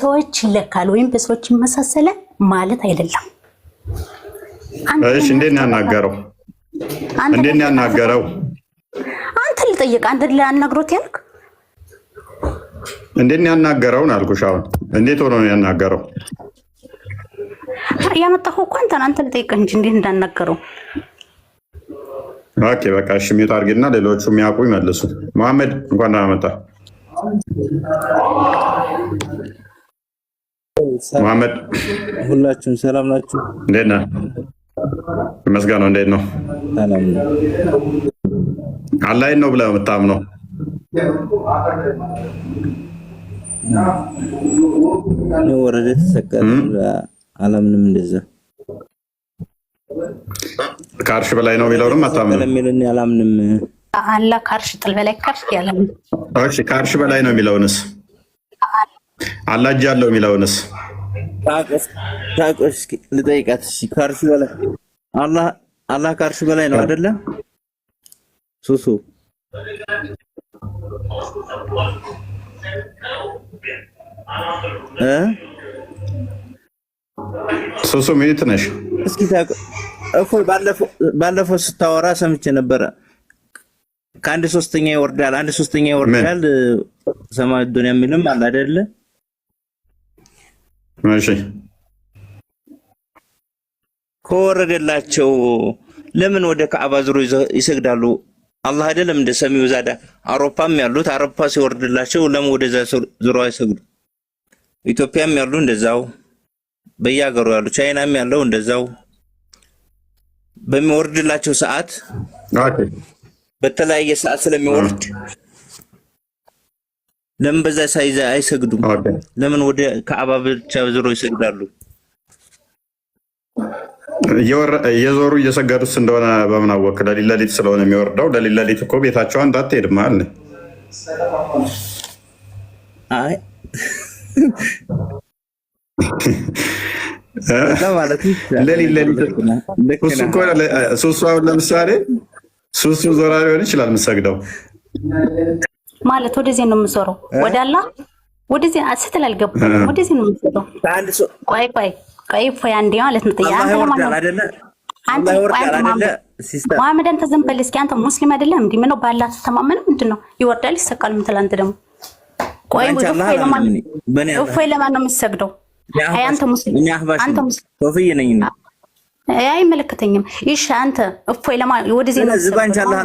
ሰዎች ይለካል ወይም በሰዎች ይመሳሰላል ማለት አይደለም። እሺ እንዴት ነው ያናገረው? እንዴት ነው ያናገረው? አንተ ልጠይቅ አንተ ላናግሮት ያልክ እንዴት ነው ያናገረው ነው አልኩሽ። አሁን እንዴት ሆኖ ነው ያናገረው? ያመጣኸው እኮ አንተ ልጠይቅ እንጂ እንዴት እንዳናገረው። ኦኬ በቃ እሺ ሚውት አድርጊና ሌሎቹ የሚያውቁ ይመልሱ። መሐመድ እንኳን ደህና መጣ። መሐመድ ሁላችሁም ሰላም ናችሁ? እንዴት ነህ? ይመስገን። እንዴት ነው? ሰላም ነው። አላህን ነው ብለህ የምታምነው? ነው ወረደ ተሰቀለ አላምንም። እንደዛ ከአርሽ በላይ ነው የሚለውንም አታምንም? ለምን አላምንም? አላህ ከአርሽ ጥል በላይ ከፍ ያለ ነው። እሺ ከአርሽ በላይ ነው የሚለውንስ? አላህ እጅ አለው የሚለውንስ? ታቆስ ልጠይቃት። እሺ ከአርሽ በላይ አላህ ከአርሽ በላይ ነው አይደለ? ሱሱ ሱሱ ምንት ነሽ? እስኪ ታቆ እኮ ባለፈው ስታወራ ሰምቼ ነበረ። ከአንድ ሶስተኛ ይወርዳል፣ አንድ ሶስተኛ ይወርዳል ሰማይ ዱንያ የሚልም አለ አይደለ? እሺ ከወረደላቸው ለምን ወደ ካዕባ ዙሮ ይሰግዳሉ? አላህ አይደለም እንደ ሰሚው ዛዳ አውሮፓም ያሉት አውሮፓ ሲወርድላቸው ለምን ወደዛ ዙሮ አይሰግዱ? ኢትዮጵያም ያሉ እንደዛው፣ በየሀገሩ ያሉ ቻይናም ያለው እንደዛው በሚወርድላቸው ሰዓት በተለያየ ሰዓት ስለሚወርድ ለምን በዛ ሳይዛ አይሰግዱም? ለምን ወደ ካዕባ ብቻ ዙሮ ይሰግዳሉ? እየዞሩ እየሰገዱት እንደሆነ በምን አወቅ? ለሊት ለሊት ስለሆነ የሚወርደው። ለሊት ለሊት እኮ ቤታቸው አንተ አትሄድም አለ። አይ ለማለት ለሊት ለሊት እኮ ሱሱ አሁን ለምሳሌ ሱሱ ዞራ ሊሆን ይችላል የምትሰግደው ማለት ወደዚህ ነው የምዞረው። ወደ አላህ ወደዚህ ስትል አልገባም። ወደዚህ ነው የምዞረው። ቆይ አንዴ ማለት ነው። አላህ ይወርዳል አይደለ? አላህ ይወርዳል አይደለ? ሲስተር መሐመድ አንተ ዝም በል እስኪ። አንተ ሙስሊም አይደለም እንዴ? ምነው ባላህ ተማመን ምንድነው? ይወርዳል ይሰቃል ምን ትላንት ደግሞ? ቆይ እፎይ ለማን ነው የምትሰግደው? አይ አንተ ሙስሊም አንተ ሙስሊም ሶፊዬ ነኝ። አይመለከተኝም። ይሽ አንተ እፎይ ለማን ወደዚህ ነው ዝባን ኢንሻአላህ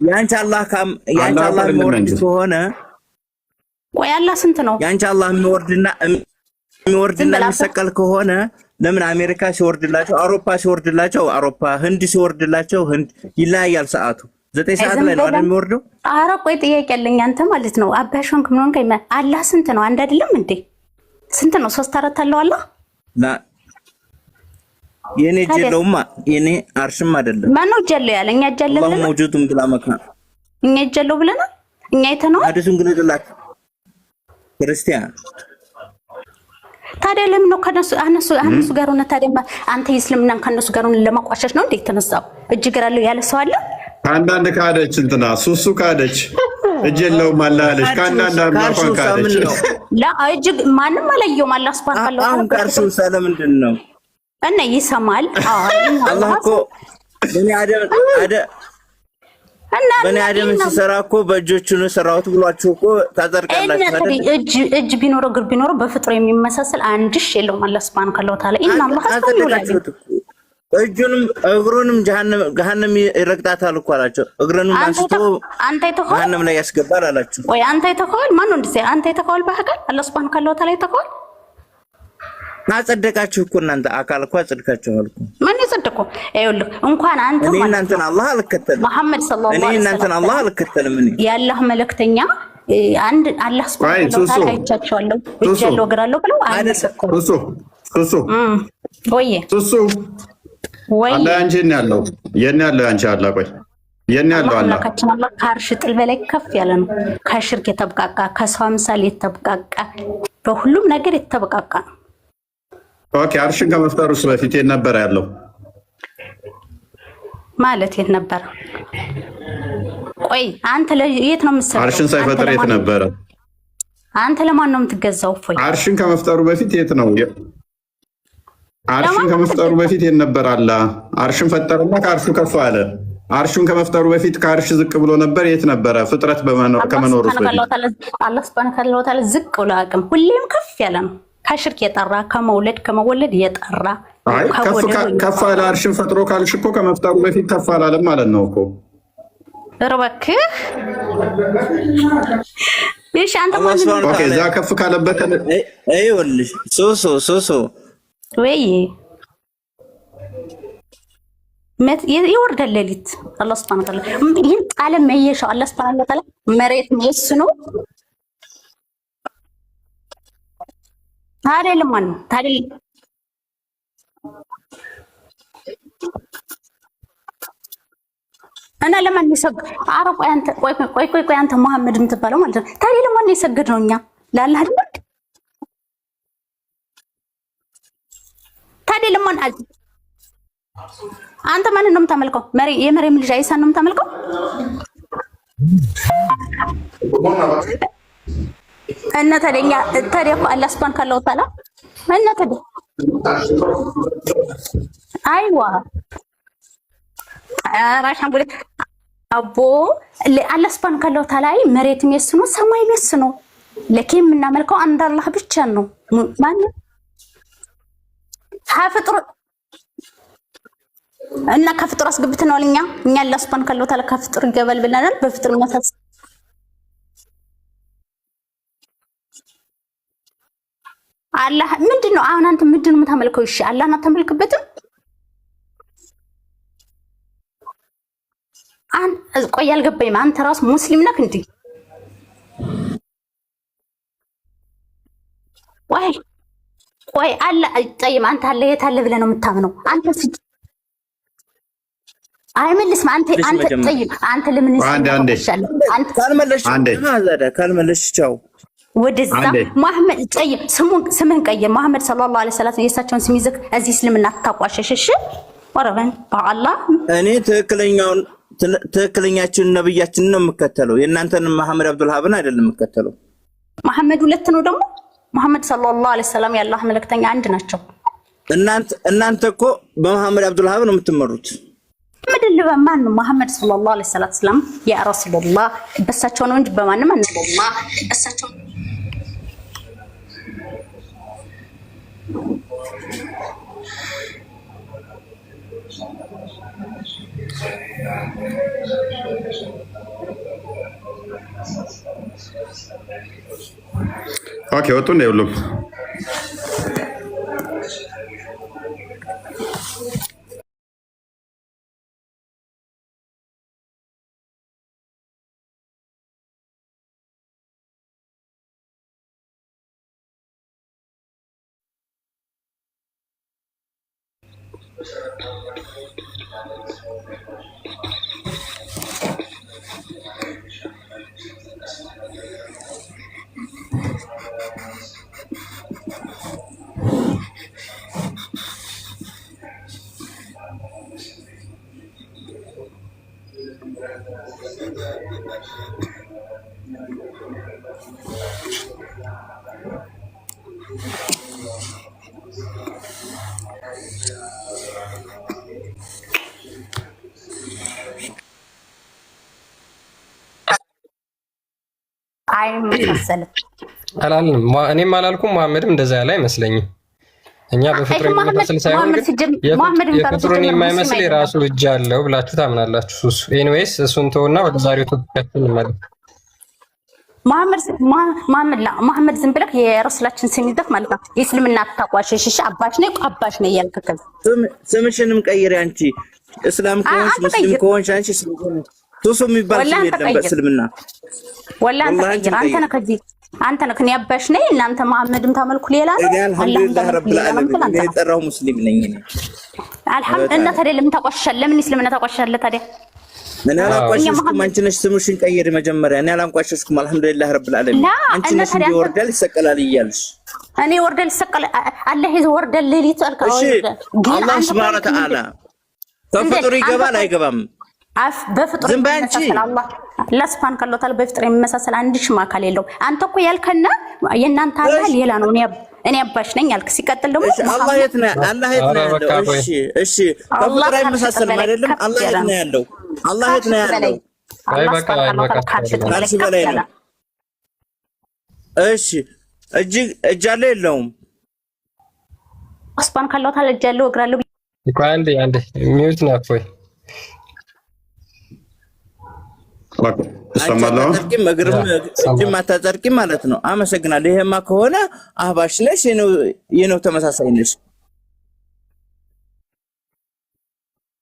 ያንቺ አላህ የሚወርድ ከሆነ ቆይ አላህ ስንት ነው? ያንቺ አላህ የሚወርድና የሚሰቀል ከሆነ ለምን አሜሪካ ሲወርድላቸው አውሮፓ ሲወርድላቸው አውሮፓ፣ ህንድ ሲወርድላቸው ህንድ ይለያያል ሰዓቱ። 9 ሰዓት ላይ ነው አይደል የሚወርደው? ኧረ ቆይ ጥያቄ ያለኝ አንተ ማለት ነው አባሽንክ ምን ሆንከኝ? አላህ ስንት ነው? አንድ አይደለም እንዴ? ስንት ነው? 3 4 አለው አላህ የኔ ጀለውማ የኔ አርሽም አይደለም። ማን ነው ጀለው ያለ? እኛ ጀለው አላህ መውጁዱን ብላ መካን እኛ ጀለው ብለናል። እኛ አይተነው አዲሱን ግለደላክ ክርስቲያን ታዲያ ለምን ነው ከነሱ ጋር ሆነ? ታዲያ አንተ እስልምናን ከነሱ ጋር ሆነ ለማቋሸሽ ነው እንዴ የተነሳው? እጅ ግራ ያለው ያለ ሰው አለ። ከአንዳንድ ካደች እንትና ሱሱ ካደች እጅ የለውም አላለች። ከአንዳንድ አርማፋን ካደች ላ እጅ ማንም አላየውም። አላህ ሱብሃነሁ ወተዓላ አሁን ጋር ሱሳ ለምንድን ነው እና ይሰማል? አላህ እኮ በኔ አደም ሲሰራ እኮ በእጆቹ ነው ሰራሁት ብሏችሁ እኮ ታዘርቃላችሁ አይደል? እጅ ቢኖረው እግር ቢኖረው በፍጥሮ የሚመሳሰል አንድሽ የለውም። አላህ ሱብሃነሁ ወተዓላ ኢንና አላህ አስተውላችሁ እጁንም እግሩንም ገሃነም ይረግጣታል እኮ አላቸው። እግሩንም አንስቶ ገሃነም ላይ ያስገባል አላችሁ። ወይ አንተ አይተኸዋል? ማን ነው እንደዚህ? አንተ አይተኸዋል? በአካል አላህ ሱብሃነሁ ወተዓላ አይተኸዋል? አጸደቃችሁ እኮ እናንተ አካል እኮ አጸድቃችኋል እኮ። ማን ያጸደቀው? ይኸውልህ እንኳን አንተ እኔ እናንተን አላህ አልከተልም። መሐመድ ሰለላሁ ዐለይሂ ወሰለም እኔ እናንተን አላህ አልከተልም። እኔ የአላህ መልእክተኛ አንድ አላህ ሱብሃነሁ ወተዓላ አይቻቸዋለሁ እጃለሁ እግራለሁ ብለው አልመሰከሩም። ወይ አላህ አንቺን ያለው የኔ ያለው አንቺ አላህ ቆይ የኔ ያለው አላህ ከአርሽ ጥል በላይ ከፍ ያለ ነው። ከሽርክ የተብቃቃ ከሰው አምሳል የተብቃቃ በሁሉም ነገር የተብቃቃ ነው። ኦኬ አርሽን ከመፍጠሩስ በፊት የት ነበር ያለው? ማለት የት ነበር? ቆይ አንተ የት ነው የምትሰራው? አርሽን ሳይፈጥር የት ነበረ? አንተ ለማን ነው የምትገዛው? እፎይ አርሽን ከመፍጠሩ በፊት የት ነው? አርሽን ከመፍጠሩ በፊት የት ነበር? አላህ አርሽን ፈጠረና ከአርሹ ከፍ አለ። አርሹን ከመፍጠሩ በፊት ከአርሽ ዝቅ ብሎ ነበር። የት ነበረ? ፍጥረት ከመኖሩ በፊት አላህ ሱብሃነሁ ወተዓላ ዝቅ ብሎ አያውቅም። ሁሌም ከፍ ያለ ነው። ከሽርክ የጠራ ከመወለድ የጠራ ከፍ አለ። አርሽን ፈጥሮ ካልሽ እኮ ከመፍጠሩ በፊት ከፍ አላለም ማለት ነው እኮ። እባክህ እሺ፣ አንተ ኦኬ፣ እዛ ከፍ ካለበት ይኸውልሽ ሶሶ ወይ ይወርዳል ሌሊት። አላህ ሱብሃነሁ ወተዓላ ይህን ዓለም መየሻው አላህ ሱብሃነሁ ወተዓላ መሬት መስኖ ታዲያ ለማን ነው ታዲያ? እና ለማን ይሰግድ? ኧረ ቆይ አንተ መሐመድ የምትባለው ማለት ነው። ታዲያ ለማን ይሰግድ ነው? እኛ ለአላህ አይደል? ታዲያ ለማን አንተ ማንን ነው የምታመልከው? የመርየም ልጅ አይሳን ነው የምታመልከው? እና ታዲያ እኮ አላህ ሱብሃነሁ ወተዓላ እና ታዲያ አይዋ ራሻን ጉድ አቦ አላህ ሱብሃነሁ ወተዓላ መሬት የሚያስኖ ሰማይ የሚያስኖ ለከም የምናመልከው አንድ አላህ ብቻ ነው። ማን ሀፍጥሩ እና ከፍጥሩ አስገብተናል። እኛ አላህ ሱብሃነሁ ወተዓላ ከፍጥሩ ይገባል ብለናል። በፍጥሩ መታስ አላህ ምንድነው? አሁን አንተ ምንድነው የምታመልከው? እሺ አላህን አታመልክበትም? ቆይ አልገባኝም። አንተ ራስ ሙስሊም ነህ እንዴ? ቆይ አላህ ጠይም አንተ አለ የት አለ ብለህ ነው የምታምነው? አንተ አይመልስም። አንተ ጠይም አንተ ለምን ካልመለስሽ ቻው ወደዛ መሐመድ ጠይም ስምን ቀይር። መሐመድ ሰለላሁ ዐለይሂ ወሰለም የእሳቸውን ስም ይዘህ እዚህ እስልምና አታቋሸሽ። እሺ ወረበን በአላህ እኔ ትክክለኛችን ነብያችንን ነው የምከተለው። የእናንተን መሐመድ አብዱልሃብን አይደለም የምከተለው። መሐመድ ሁለት ነው ደግሞ። መሐመድ ሰለላሁ ዐለይሂ ወሰለም የአላህ መልእክተኛ አንድ ናቸው። እናንተ እኮ በመሐመድ አብዱልሃብ ነው የምትመሩት። ምድል በማን ነው? መሐመድ ሰለላሁ ዐለይሂ ወሰለም ያ ረሱላህ በሳቸው ነው እንጂ በማንም አንደማ በሳቸው ኦኬ ወጡ ነው ሁሉም አይመሰልም አላልንም። እኔም አላልኩም፣ መሐመድም እንደዛ ያለ አይመስለኝም። እኛ በፍጥር የሚመስል ሳይሆን የፍጥሩን የማይመስል የራሱ እጅ አለው ብላችሁ ታምናላችሁ። እሱ ኤኒዌይስ እሱን ተውና ወደ ዛሬው ተከታተል እንመለስ። መሐመድ ዝም ብለህ የረሱላችን ስም ይዘህ ማለት ነው የእስልምና አታቋሸሽ። አባሽ ነው እያልክ ስምሽንም ቀይሪ አንቺ። እስላም ከሆንሽ ሙስሊም ከሆንሽ አንቺ ሱሱ የሚባል ስም የለም በእስልምና። አንተ ነህ እኔ አባሽ ነኝ። እናንተ መሐመድም ታመልኩ ሌላ ነው። አልሐምዱሊላህ ረብል ዓለሚን እኔ የጠራሁ ሙስሊም ነኝ። አልሐምዱሊላህ። ታዲያ ለምን ታቋሽሻለህ? ለምን እስልምና ታቋሽሻለህ ታዲያ? እኔ አላንቋሸሽኩም። አንቺ ነሽ ስምሽን ቀይሪ መጀመሪያ። እኔ አላንቋሸሽኩም። አልሐምዱሊላህ ረብል ዓለሚን። አንቺ ነሽ ይወርዳል ይሰቀላል እያልሽ እኔ ይወርዳል ይሰቀላል አላህ ይወርዳል ሌሊት አልከው። አላህ ሱብሃነሁ ወተዓላ ተፈጥሮ ይገባል አይገባም? በፍጥሩ አላህ ሱብሃነሁ ወተዓላ በፍጥር የሚመሳሰል አንድሽም አካል የለውም። አንተ እኮ ያልከና የእናንተ አላህ ሌላ ነው። እኔ አባሽ ነኝ ያልክ። ሲቀጥል ደግሞ አላህ የት ነው? አላህ የት ነው ያለው? እሺ በፍጥር አይመሳሰልም አይደለም? አላህ የት ነው ያለው? አላህ የት ነው ያለው? በቃ ከአርሽ በላይ ነው። እሺ እጅ አለ የለውም? ሱብሃነሁ ወተዓላ እጅ አለው እግር አለው። አንዴ ሚዩት ነው እኮ አታጸድቂም፣ እግርም እጅም አታጸድቂም ማለት ነው። አመሰግናለሁ። ይሄማ ከሆነ አህባሽ ነሽ፣ የነው ተመሳሳይ ነሽ።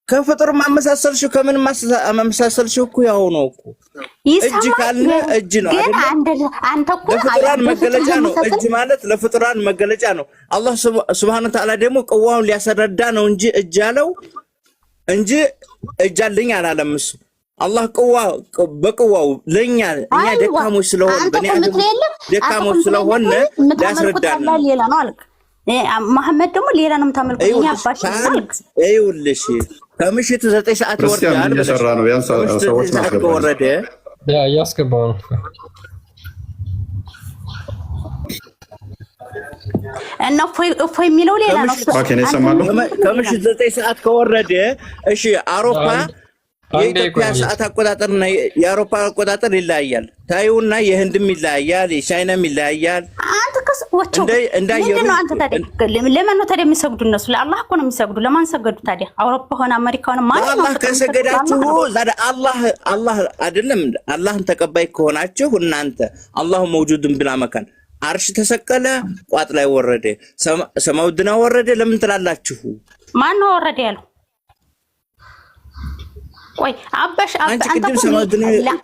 ከፍጥር ማመሳሰልሽው ከምን ማመሳሰልሽው እኮ ያው ነው እኮ። እጅ ካለ እጅ ነው አይደል? አንተ እኮ ለፍጥራን መገለጫ ነው። እጅ ማለት ለፍጥራን መገለጫ ነው። አላህ ሱብሃነሁ ወተዓላ ደግሞ ቅዋውን ሊያስረዳ ነው እንጂ እጅ አለው እንጂ እጅ አለኝ አላለም እሱ። አላህ በቅዋው ለኛ እኛ ደካሞች ስለሆነ በእኔ ደካሞች ስለሆነ ሊያስረዳን ነው። ሌላ ነው አልክ። መሐመድ ደግሞ ሌላ ነው የምታመልኩት። እኛ አባሽ አልክ። ይኸውልሽ ከምሽቱ 9 ሰዓት ወርዷል። እየሰራ ነው። ያን ሰዎች ወረደ እያስገባው ነው። እና እፎይ የሚለው ሌላ ነው። ከምሽቱ 9 ሰዓት ከወረደ እሺ አውሮፓ የኢትዮጵያ ሰዓት አቆጣጠርና የአውሮፓ አቆጣጠር ይለያያል። ታዩና የህንድም ይለያያል፣ የቻይናም ይለያያል። አንተ ከስወቸው ምንድን ነው? አንተ ታዲያ ለማን ነው ታዲያ የሚሰግዱ? እነሱ ለአላህ እኮ ነው የሚሰግዱ። ለማን ሰገዱ ታዲያ? አውሮፓ ሆነ አሜሪካ ሆነ ማን ነው? አላህ ከሰገዳችሁ አላህ አይደለም። አላህን ተቀባይ ከሆናችሁ እናንተ አላሁ መውጁድን ብላ መካን አርሽ ተሰቀለ፣ ቋጥ ላይ ወረደ፣ ሰማው ድና ወረደ ለምን ትላላችሁ? ማን ነው ወረደ ያለው? ቆይ አባሽ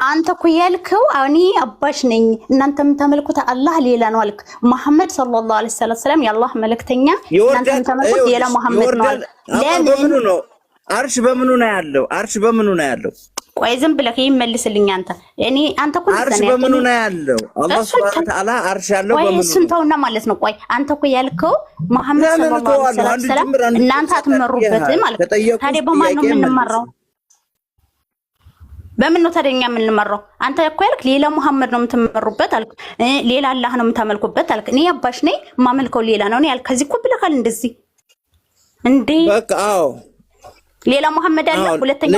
አንተ እኮ ያልከው እኔ አባሽ ነኝ እናንተ የምታመልኩት አላህ ሌላ ነው አልክ። መሐመድ ሰለላሁ ዐለይሂ ወሰለም የአላህ መልእክተኛ እናንተ የምታመልኩት ሌላ መሐመድ ነው አልክ። ለምን ነው አርሽ በምኑ ነው ያለው? አርሽ በምኑ ነው ያለው? ቆይ ዝም ብለህ ይመልስልኝ አንተ እኮ አርሽ በምኑ ነው ያለው? አላህ ሱብሃነሁ ወተዓላ አርሽ ያለው በምኑ ነው? እሱን ተውና ማለት ነው። ቆይ አንተ እኮ ያልከው መሐመድ ሰለላሁ ዐለይሂ ወሰለም እናንተ አትመሩበትም ማለት ታዲያ በማን ነው የምንመራው? በምን ነው ታዲያ የምንመራው? አንተ እኮ ያልክ ሌላ መሐመድ ነው የምትመሩበት አልክ። ሌላ አላህ ነው የምታመልኩበት አልክ። እኔ አባሽ ነኝ ማመልከው ሌላ ነው ያልክ። ከዚህ እኮ ብለካል እንደዚህ እንዴ? በቃ አዎ ሌላ መሐመድ አለ። ሁለተኛ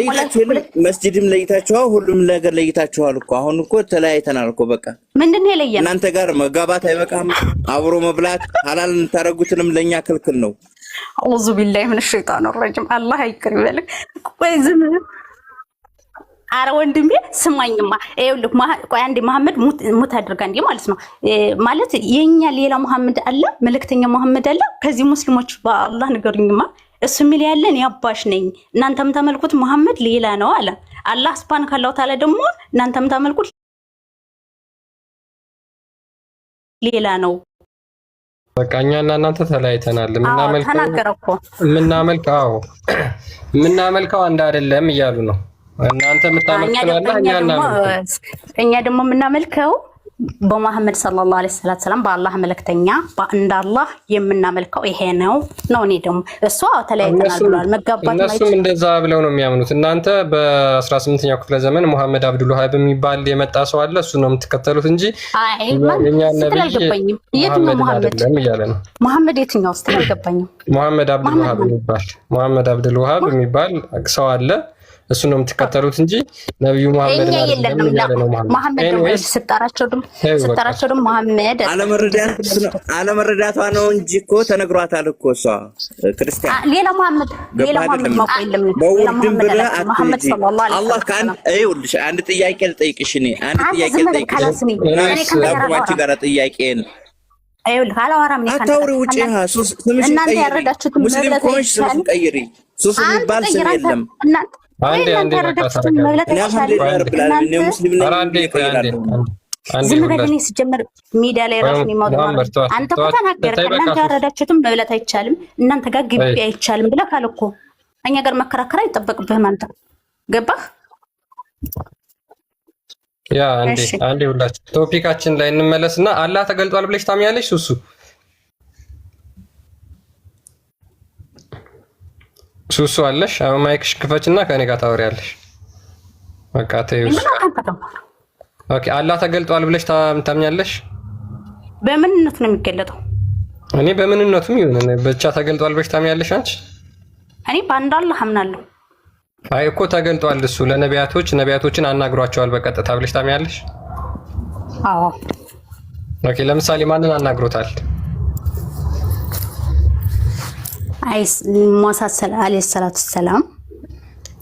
መስጂድም ለይታችኋል፣ ሁሉም ነገር ለይታችኋል እኮ። አሁን እኮ ተለያይተናል እኮ በቃ። ምንድን ነው የለየን? እናንተ ጋር መጋባት አይበቃም? አብሮ መብላት ሐላል እንታረጉትንም ለኛ ክልክል ነው። አዑዙ ቢላሂ ሚነ ሸይጣን ረጂም። አላህ ይቅር ይበልክ። ቆይ ዝም አረ ወንድሜ ስማኝማ፣ ይኸውልህ ቆይ አንዴ መሐመድ ሙት አድርጋ እንዴ ማለት ነው ማለት የኛ ሌላ መሐመድ አለ፣ መልእክተኛ መሐመድ አለ። ከዚህ ሙስሊሞች በአላህ ንገሩኝማ። እሱ የሚል ያለ እኔ አባሽ ነኝ እናንተ የምታመልኩት መሐመድ ሌላ ነው አለ። አላህ ሱብሃነሁ ወተዓላ ደግሞ እናንተ የምታመልኩት ሌላ ነው። በቃ እኛና እናንተ ተለያይተናል። የምናመልከው አንድ አይደለም እያሉ ነው። እናንተ የምታመልኩት እኛ ደግሞ የምናመልከው በመሐመድ ሰለላሁ ዐለይሂ ወሰለም በአላህ መልእክተኛ በአንዳላህ የምናመልከው ይሄ ነው። እኔ ደግሞ እሷ ተለያይተናል ብሏል። መጋባት ማለት እነሱም እንደዛ ብለው ነው የሚያምኑት። እናንተ በ18ኛው ክፍለ ዘመን መሐመድ አብዱል ወሃብ የሚባል የመጣ ሰው አለ፣ እሱ ነው የምትከተሉት እንጂ የኛ ነብይ የትኛው መሐመድ የትኛው ውስጥ አልገባኝም። መሐመድ አብዱል ወሃብ የሚባል ሰው አለ፣ እሱ ነው የምትከተሉት እንጂ ነብዩ መሐመድ ስጠራቸው ደግሞ መሐመድ አለመረዳቷ ነው እንጂ እኮ ተነግሯታል እኮ እሷ ክርስቲያን ሌላ መሐመድ ማቆየለም መሐመድ ሰለላሁ ዐለይሂ ወሰለም። አላህ ካን አይውልሽ አንድ ጥያቄ ልጠይቅሽ እኔ ጋር ጥያቄ ነው። አይውልህ አላወራም። አታውሪ ውጪ እናንተ ያረዳችሁት ሙስሊም ኮንሽ ስም ቀይሪ። ሱስ የሚባል ስም የለም። አንዴ ዝም በለኝ። ሲጀመር ሚዲያ ላይ ራሱ የሚማውጣው አንተ እኮ ተናገርክ። እናንተ ያረዳችሁትም መብላት አይቻልም፣ እናንተ ጋር ግቢ አይቻልም ብለህ ካለ እኮ እኛ ጋር መከራከር አይጠበቅብህም። አንተ ገባህ? ያ አንዴ ሁላችን ቶፒካችን ላይ እንመለስና አላህ ተገልጧል ብለሽ ታምኛለሽ? ሱሱ አለሽ? አሁን ማይክሽ ክፈችና ከኔ ጋር ታወሪያለሽ። በቃ ተይውስ። ኦኬ አላህ ተገልጧል ብለሽ ታምኛለሽ? በምንነቱ ነው የሚገለጠው? እኔ በምንነቱም ይሁን ብቻ ተገልጧል ብለሽ ታምኛለሽ አንቺ? እኔ በአንድ አላህ አምናለሁ። አይ እኮ ተገልጧል እሱ ነቢያቶችን አናግሯቸዋል በቀጥታ ብለሽ ታምኛለሽ? አዎ። ኦኬ ለምሳሌ ማንን አናግሮታል? ሙሳ አለይሂ ሰላቱ ሰላም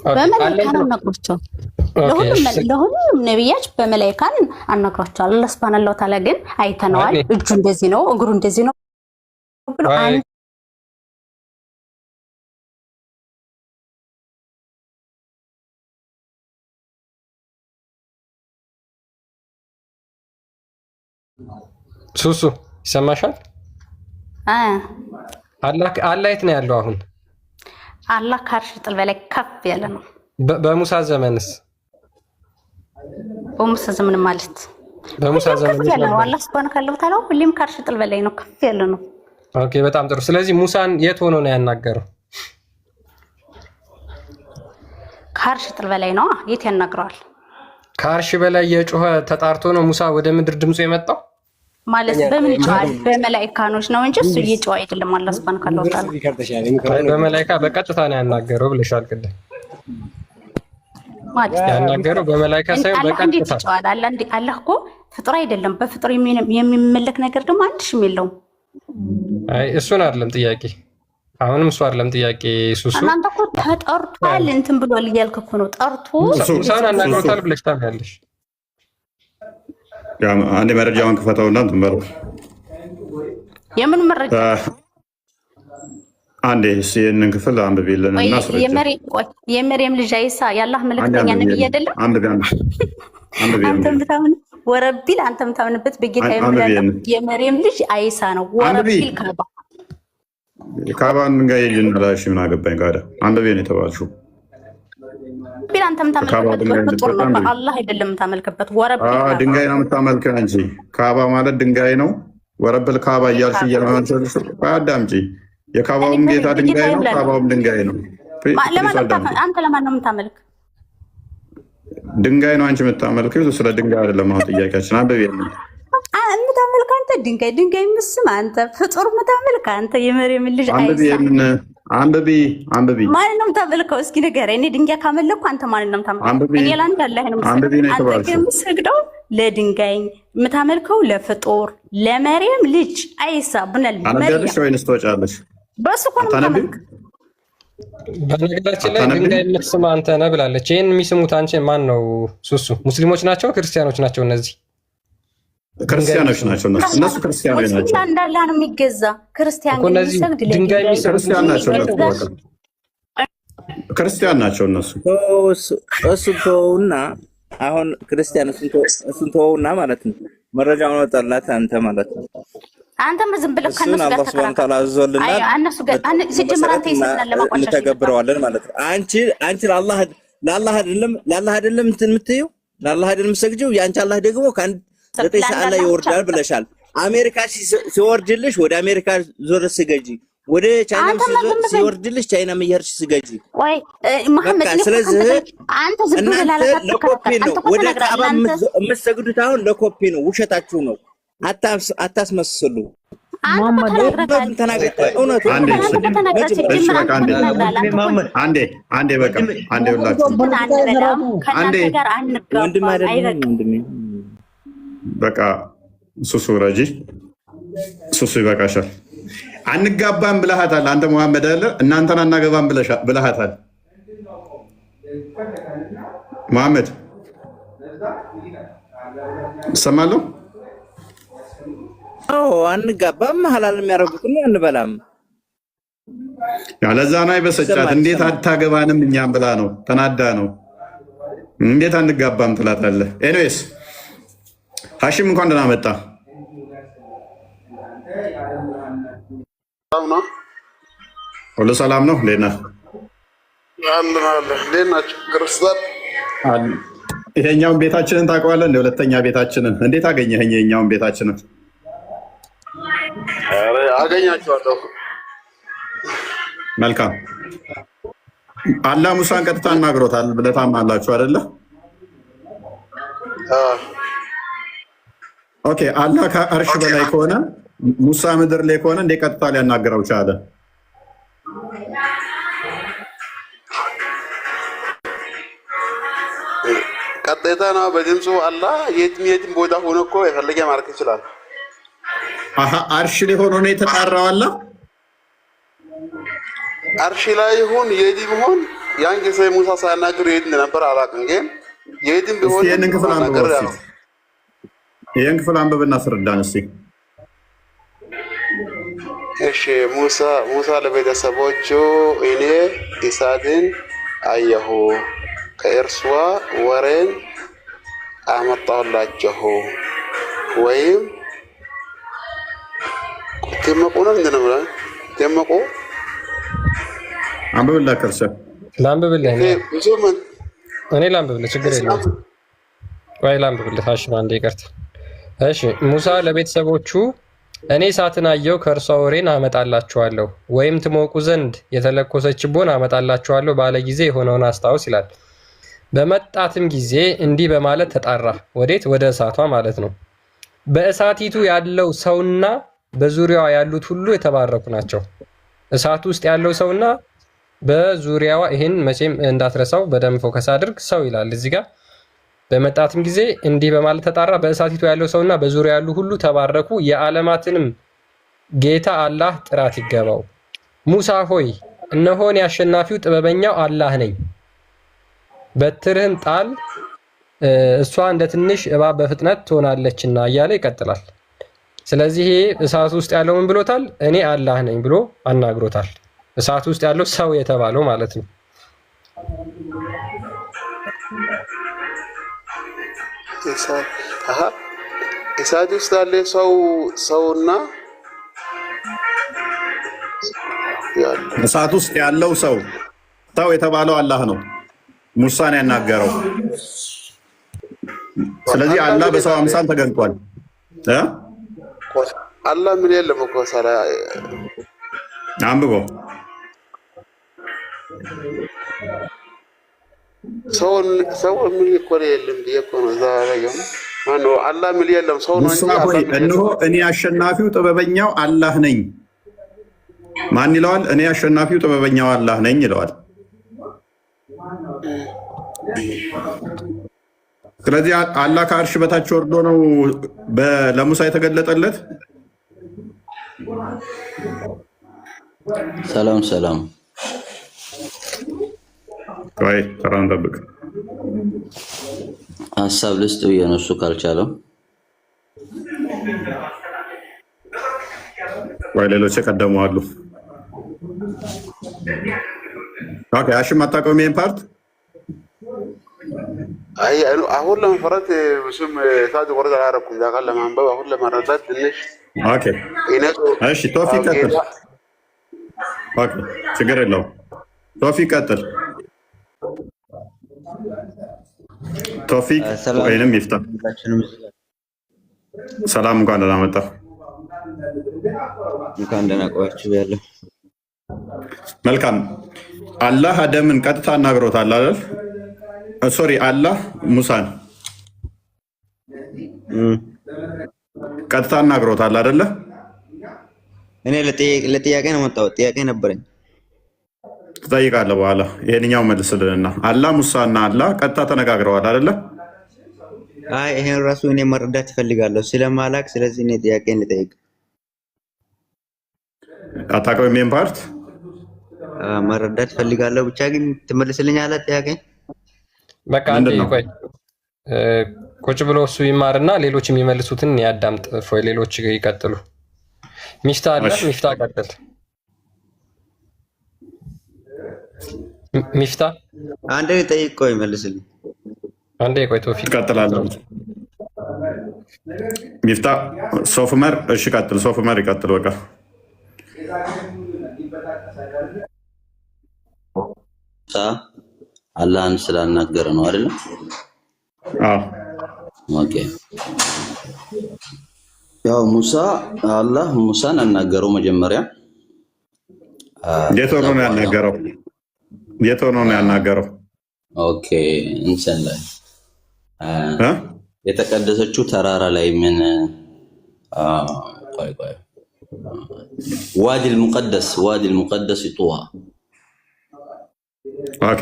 በመላእክት አናግሯቸዋል። ለሁሉም ነቢያች በመላእክት አናግሯቸዋል። አላህ ሱብሃነሁ ወተዓላ ግን አይተነዋል፣ እጁ እንደዚህ ነው እግሩ እንደዚህ ነው ብሎ ሱሱ ይሰማሻል? አላህ የት ነው ያለው አሁን? አላህ ከአርሽ ጥል በላይ ከፍ ያለ ነው። በሙሳ ዘመንስ? በሙሳ ዘመን ማለት በሙሳ ዘመን ያለው አላህ ሱብሃነሁ ወተዓላ ሁሌም ከአርሽ ጥል በላይ ነው፣ ከፍ ያለ ነው። ኦኬ በጣም ጥሩ። ስለዚህ ሙሳን የት ሆኖ ነው ያናገረው? ከአርሽ ጥል በላይ ነው። የት ያናግረዋል? ከአርሽ በላይ የጮኸ ተጣርቶ ነው ሙሳ ወደ ምድር ድምፁ የመጣው ማለት በምን ይጫዋል? በመላእክታኖች ነው እንጂ እሱ እየጮኸ አይደለም። አላህ ሱብሃነሁ ወተዓላ በመላእክታ በቀጥታ ነው ያናገረው ብለሻል ቅድም። ያናገረው በመላእክታ ሳይሆን በቀጥታ ይጫዋል። አላህ እኮ ፍጡር አይደለም። በፍጡር የሚመለክ ነገር ደግሞ አንድሽም የለውም። አይ እሱን አይደለም ጥያቄ። አሁንም እሱ አይደለም ጥያቄ። ሱሱ እናንተ እኮ ተጠርቷል እንትን ብሏል እያልክ እኮ ነው። ጠርቶ ሙሳን አናግሮታል ብለሽ ታምያለሽ? አንዴ መረጃውን ክፈተውና ትመሩ። የምን መረጃ? አንዴ ይህንን ክፍል አንብቤልን እና የመርየም ልጅ አይሳ የአላህ መልእክተኛ ነብይ አይደለም? አንተም ብታምን ወረቢል አንተም ታምንበት በጌታ የመርየም ልጅ አይሳ ነው። ወረቢል ካባን ጋር ይልናላሽ ምን አገባኝ ጋር አንብቤ ነው የተባልሽው። ቢል አንተም ታመልክበት በፍጡር ነው፣ በአላህ አይደለም ታመልክበት። ወረቢል ድንጋይ ነው የምታመልከው እንጂ ካባ ማለት ድንጋይ ነው። ወረብል ካባ እያልሽ እየመሰልሽ አዳምጪ። የካባውም ጌታ ድንጋይ ነው፣ ካባውም ድንጋይ ነው። አንተ ለማን ነው የምታመልክ? ድንጋይ ነው አንቺ የምታመልከው። ስለ ድንጋይ አይደለም አሁን ጥያቄያችን። አንብቤ ነው የምታመልክ አንተ ድንጋይ ምስም አንተ ፍጡር የምታመልክ አንተ የመርየም ልጅ አንብቢ ማን ነው የምታመልከው? እስኪ ንገረኝ። እኔ ድንጋይ ካመለኩ አንተ ማን ነው የምታመልከው? እኔ ላንተ አላህ ነው የምሰግደው። አንተ የምትሰግደው ለድንጋይ የምታመልከው ለፍጡር ለመርየም ልጅ አይሳ ብነል መርየም ወይንስ ትወጫለሽ? በሱ እኮ ነው የምታመልክ። በነገራችን ላይ ድንጋይ የምትስም አንተ ነህ ብላለች። ይሄን የሚስሙት አንቺ ማን ነው? ሱሱ ሙስሊሞች ናቸው ክርስቲያኖች ናቸው? እነዚህ ክርስቲያኖች ናቸው። እነሱ ክርስቲያኖች ናቸው። እንዳለ ነው የሚገዛ ክርስቲያን ግን የሚሰግድ ድንጋይ ክርስቲያን ናቸው። ክርስቲያን ናቸው እነሱ። እሱ ተወውና አሁን ክርስቲያን እሱን ተወውና ማለት ነው። መረጃውን ወጣላት አንተ ማለት ነው። አንተም ዝም ብለህ ከነሱ ጋር አላህ ሱብሃነሁ ወተዓላ አዘዘልና እነሱ ጋር ሲጀምር አንተ ይሰናል ለማቋሻሽ እንተገብረዋለን ማለት ነው። አንቺ ለአላህ አይደለም እንትን የምትይው ለአላህ አይደለም የምትሰግጂው። ያንቺ አላህ ደግሞ ከአንድ 9 ሰዓት ላይ ይወርዳል ብለሻል። አሜሪካ ሲወርድልሽ ወደ አሜሪካ ዞር ስገጂ፣ ወደ ቻይና ሲወርድልሽ ቻይና መየርሽ ስገጂ። ወይ መሐመድ ስለዚህ አንተ ዝም ብለህ ለኮፒ ነው ወደ ካባ የምትሰግዱት። አሁን ለኮፒ ነው፣ ውሸታችሁ ነው። አታስመስሉ። አንዴ በቃ በቃ ሱሱ ረጂ ሱሱ ይበቃሻል። አንጋባም ብለሃታል አንተ መሐመድ አለ እናንተን አናገባም ብለሃታል መሐመድ። ሰማለሁ አንጋባም ሐላል የሚያደርጉት ነው አንበላም። ያለዛ ነው አይበሰጫት። እንዴት አታገባንም እኛም ብላ ነው ተናዳ ነው። እንዴት አንጋባም ትላታለህ? ኤኒዌይስ ሀሺም እንኳን ደህና መጣ። ሁሉ ሰላም ነው? እንዴት ነህ? ይሄኛውን ቤታችንን ታውቀዋለህ? እንደ ሁለተኛ ቤታችንን እንዴት አገኘህ? ይሄኛውን ቤታችንን አገኛቸዋለሁ። መልካም። አላህ ሙሳን ቀጥታ አናግሮታል ብለህ ታምናላችሁ አይደለ? ኦኬ አላህ ከአርሽ በላይ ከሆነ ሙሳ ምድር ላይ ከሆነ እንደ ቀጥታ ሊያናገረው ቻለ? ቀጥታ ነው በድምፁ አላህ የትም ቦታ ሆኖ እኮ የፈለገ ማድረግ ይችላል። አርሽ ላይ ሆኖ ነው የተጣራው አላህ? አርሽ ላይ ይሁን የትም ይሁን ያን ጊዜ ሙሳ ሳያናግር የት እንደነበር አላውቅም፣ ግን የትም ቢሆን ይሄን ክፍል አንብብና አስረዳን እስኪ። እሺ ሙሳ ለቤተሰቦቹ እኔ እሳትን አየሁ ከእርሷ ወሬን አመጣሁላችሁ ወይም ተመቁ ነው እንደነው ተመቁ አንብብላ ከርሰ ላንብብልህ እኔ ላንብብልህ ችግር የለውም ወይ ላንብብልህ ታሽማ እንደ ይቀርታ እሺ ሙሳ ለቤተሰቦቹ እኔ እሳትን አየሁ ከእርሷ ወሬን አመጣላችኋለሁ ወይም ትሞቁ ዘንድ የተለኮሰች ችቦን አመጣላችኋለሁ ባለ ጊዜ የሆነውን አስታውስ ይላል። በመጣትም ጊዜ እንዲህ በማለት ተጣራ። ወዴት? ወደ እሳቷ ማለት ነው። በእሳቲቱ ያለው ሰውና በዙሪያዋ ያሉት ሁሉ የተባረኩ ናቸው። እሳት ውስጥ ያለው ሰውና በዙሪያዋ ይሄን መቼም እንዳትረሳው በደንብ ፎከስ አድርግ። ሰው ይላል እዚህ ጋር። በመጣትም ጊዜ እንዲህ በማለት ተጣራ። በእሳቲቱ ያለው ሰውና በዙሪያ ያሉ ሁሉ ተባረኩ። የዓለማትንም ጌታ አላህ ጥራት ይገባው። ሙሳ ሆይ እነሆን አሸናፊው ጥበበኛው አላህ ነኝ። በትርህን ጣል እሷ እንደ ትንሽ እባብ በፍጥነት ትሆናለችና እያለ ይቀጥላል። ስለዚህ ይሄ እሳት ውስጥ ያለው ምን ብሎታል? እኔ አላህ ነኝ ብሎ አናግሮታል። እሳት ውስጥ ያለው ሰው የተባለው ማለት ነው። እሳት ውስጥ ያለ ሰውና እሳት ውስጥ ያለው ሰው የተባለው አላህ ነው ሙሳን ያናገረው። ስለዚህ አላህ በሰው አምሳል ተገልጧል። አላህ ምን የለም እኮ ሰላ አንብቦ ሰው ምን እኮ የለም እኮ ነው ዛሬው ማነው አላህ ምን የለም ሰው ነው እንጂ አላህ እነሆ እኔ አሸናፊው ጥበበኛው አላህ ነኝ። ማን ይለዋል? እኔ አሸናፊው ጥበበኛው አላህ ነኝ ይለዋል። ስለዚህ አላህ ከአርሽ በታች ወርዶ ነው ለሙሳ የተገለጠለት። ሰላም ወይ ተራን ጠብቅ። ሀሳብ ልስጥ ብዬ ነው እሱ ካልቻለው ወይ ሌሎች የቀደሙ አሉ። ኦኬ አሽም አታውቀውም ይሄን ፓርት? አይ አሁን ለመፈረት ብዙም ታጅ ወርዳ አላረኩም ዳቃል ለማንበብ አሁን ለመረዳት ትንሽ ኦኬ እሺ ቶፊቅ ቀጥል። ኦኬ ችግር የለውም ቶፊቅ ቀጥል። ቶፊቅ ወይንም ይፍታ። ሰላም እንኳን ደህና መጣህ። እንኳን ደህና ቆያችሁ ያለው መልካም። አላህ አደምን ቀጥታ አናግሮታል አይደል? ሶሪ አላህ ሙሳን ቀጥታ አናግሮታል አይደለ? እኔ ለጥያቄ ነው መጣሁት። ጥያቄ ነበረኝ ትጠይቃለህ በኋላ። ይሄንኛው መልስልንና አላህ ሙሳና አላህ ቀጥታ ተነጋግረዋል አይደለ? አይ ይሄን ራሱ እኔ መረዳት እፈልጋለሁ ስለማላቅ፣ ስለዚህ እኔ ጥያቄን ልጠይቅ። አታውቀውም ይሄን ፓርት? መረዳት እፈልጋለሁ ብቻ ግን ትመልስልኛለህ ጥያቄ? በቃ አንዴ ቆይ ቁጭ ብሎ እሱ ይማርና ሌሎች የሚመልሱትን ያዳምጥ። ፎይ ሌሎች ይቀጥሉ። ሚፍታ አለ ሚፍታ ቀጥል። ሚፍታ አንዴ ጠይቅ። ቆይ መልስልኝ። አንዴ ቆይ ቶፊቅ ይቀጥላለሁ። ሚፍታ ሶፍመር እሺ ቀጥል። ሶፍመር ይቀጥል። በቃ አላህን ስላናገረ ነው አይደል? አዎ ኦኬ። ያው አላህ ሙሳን አናገረው መጀመሪያ። የት ሆኖ ነው ያናገረው? የት ሆኖ ነው ያናገረው? ኦኬ እንሰን ላይ የተቀደሰችው ተራራ ላይ ምን ቆይ ዋዲ المقدس طوى ኦኬ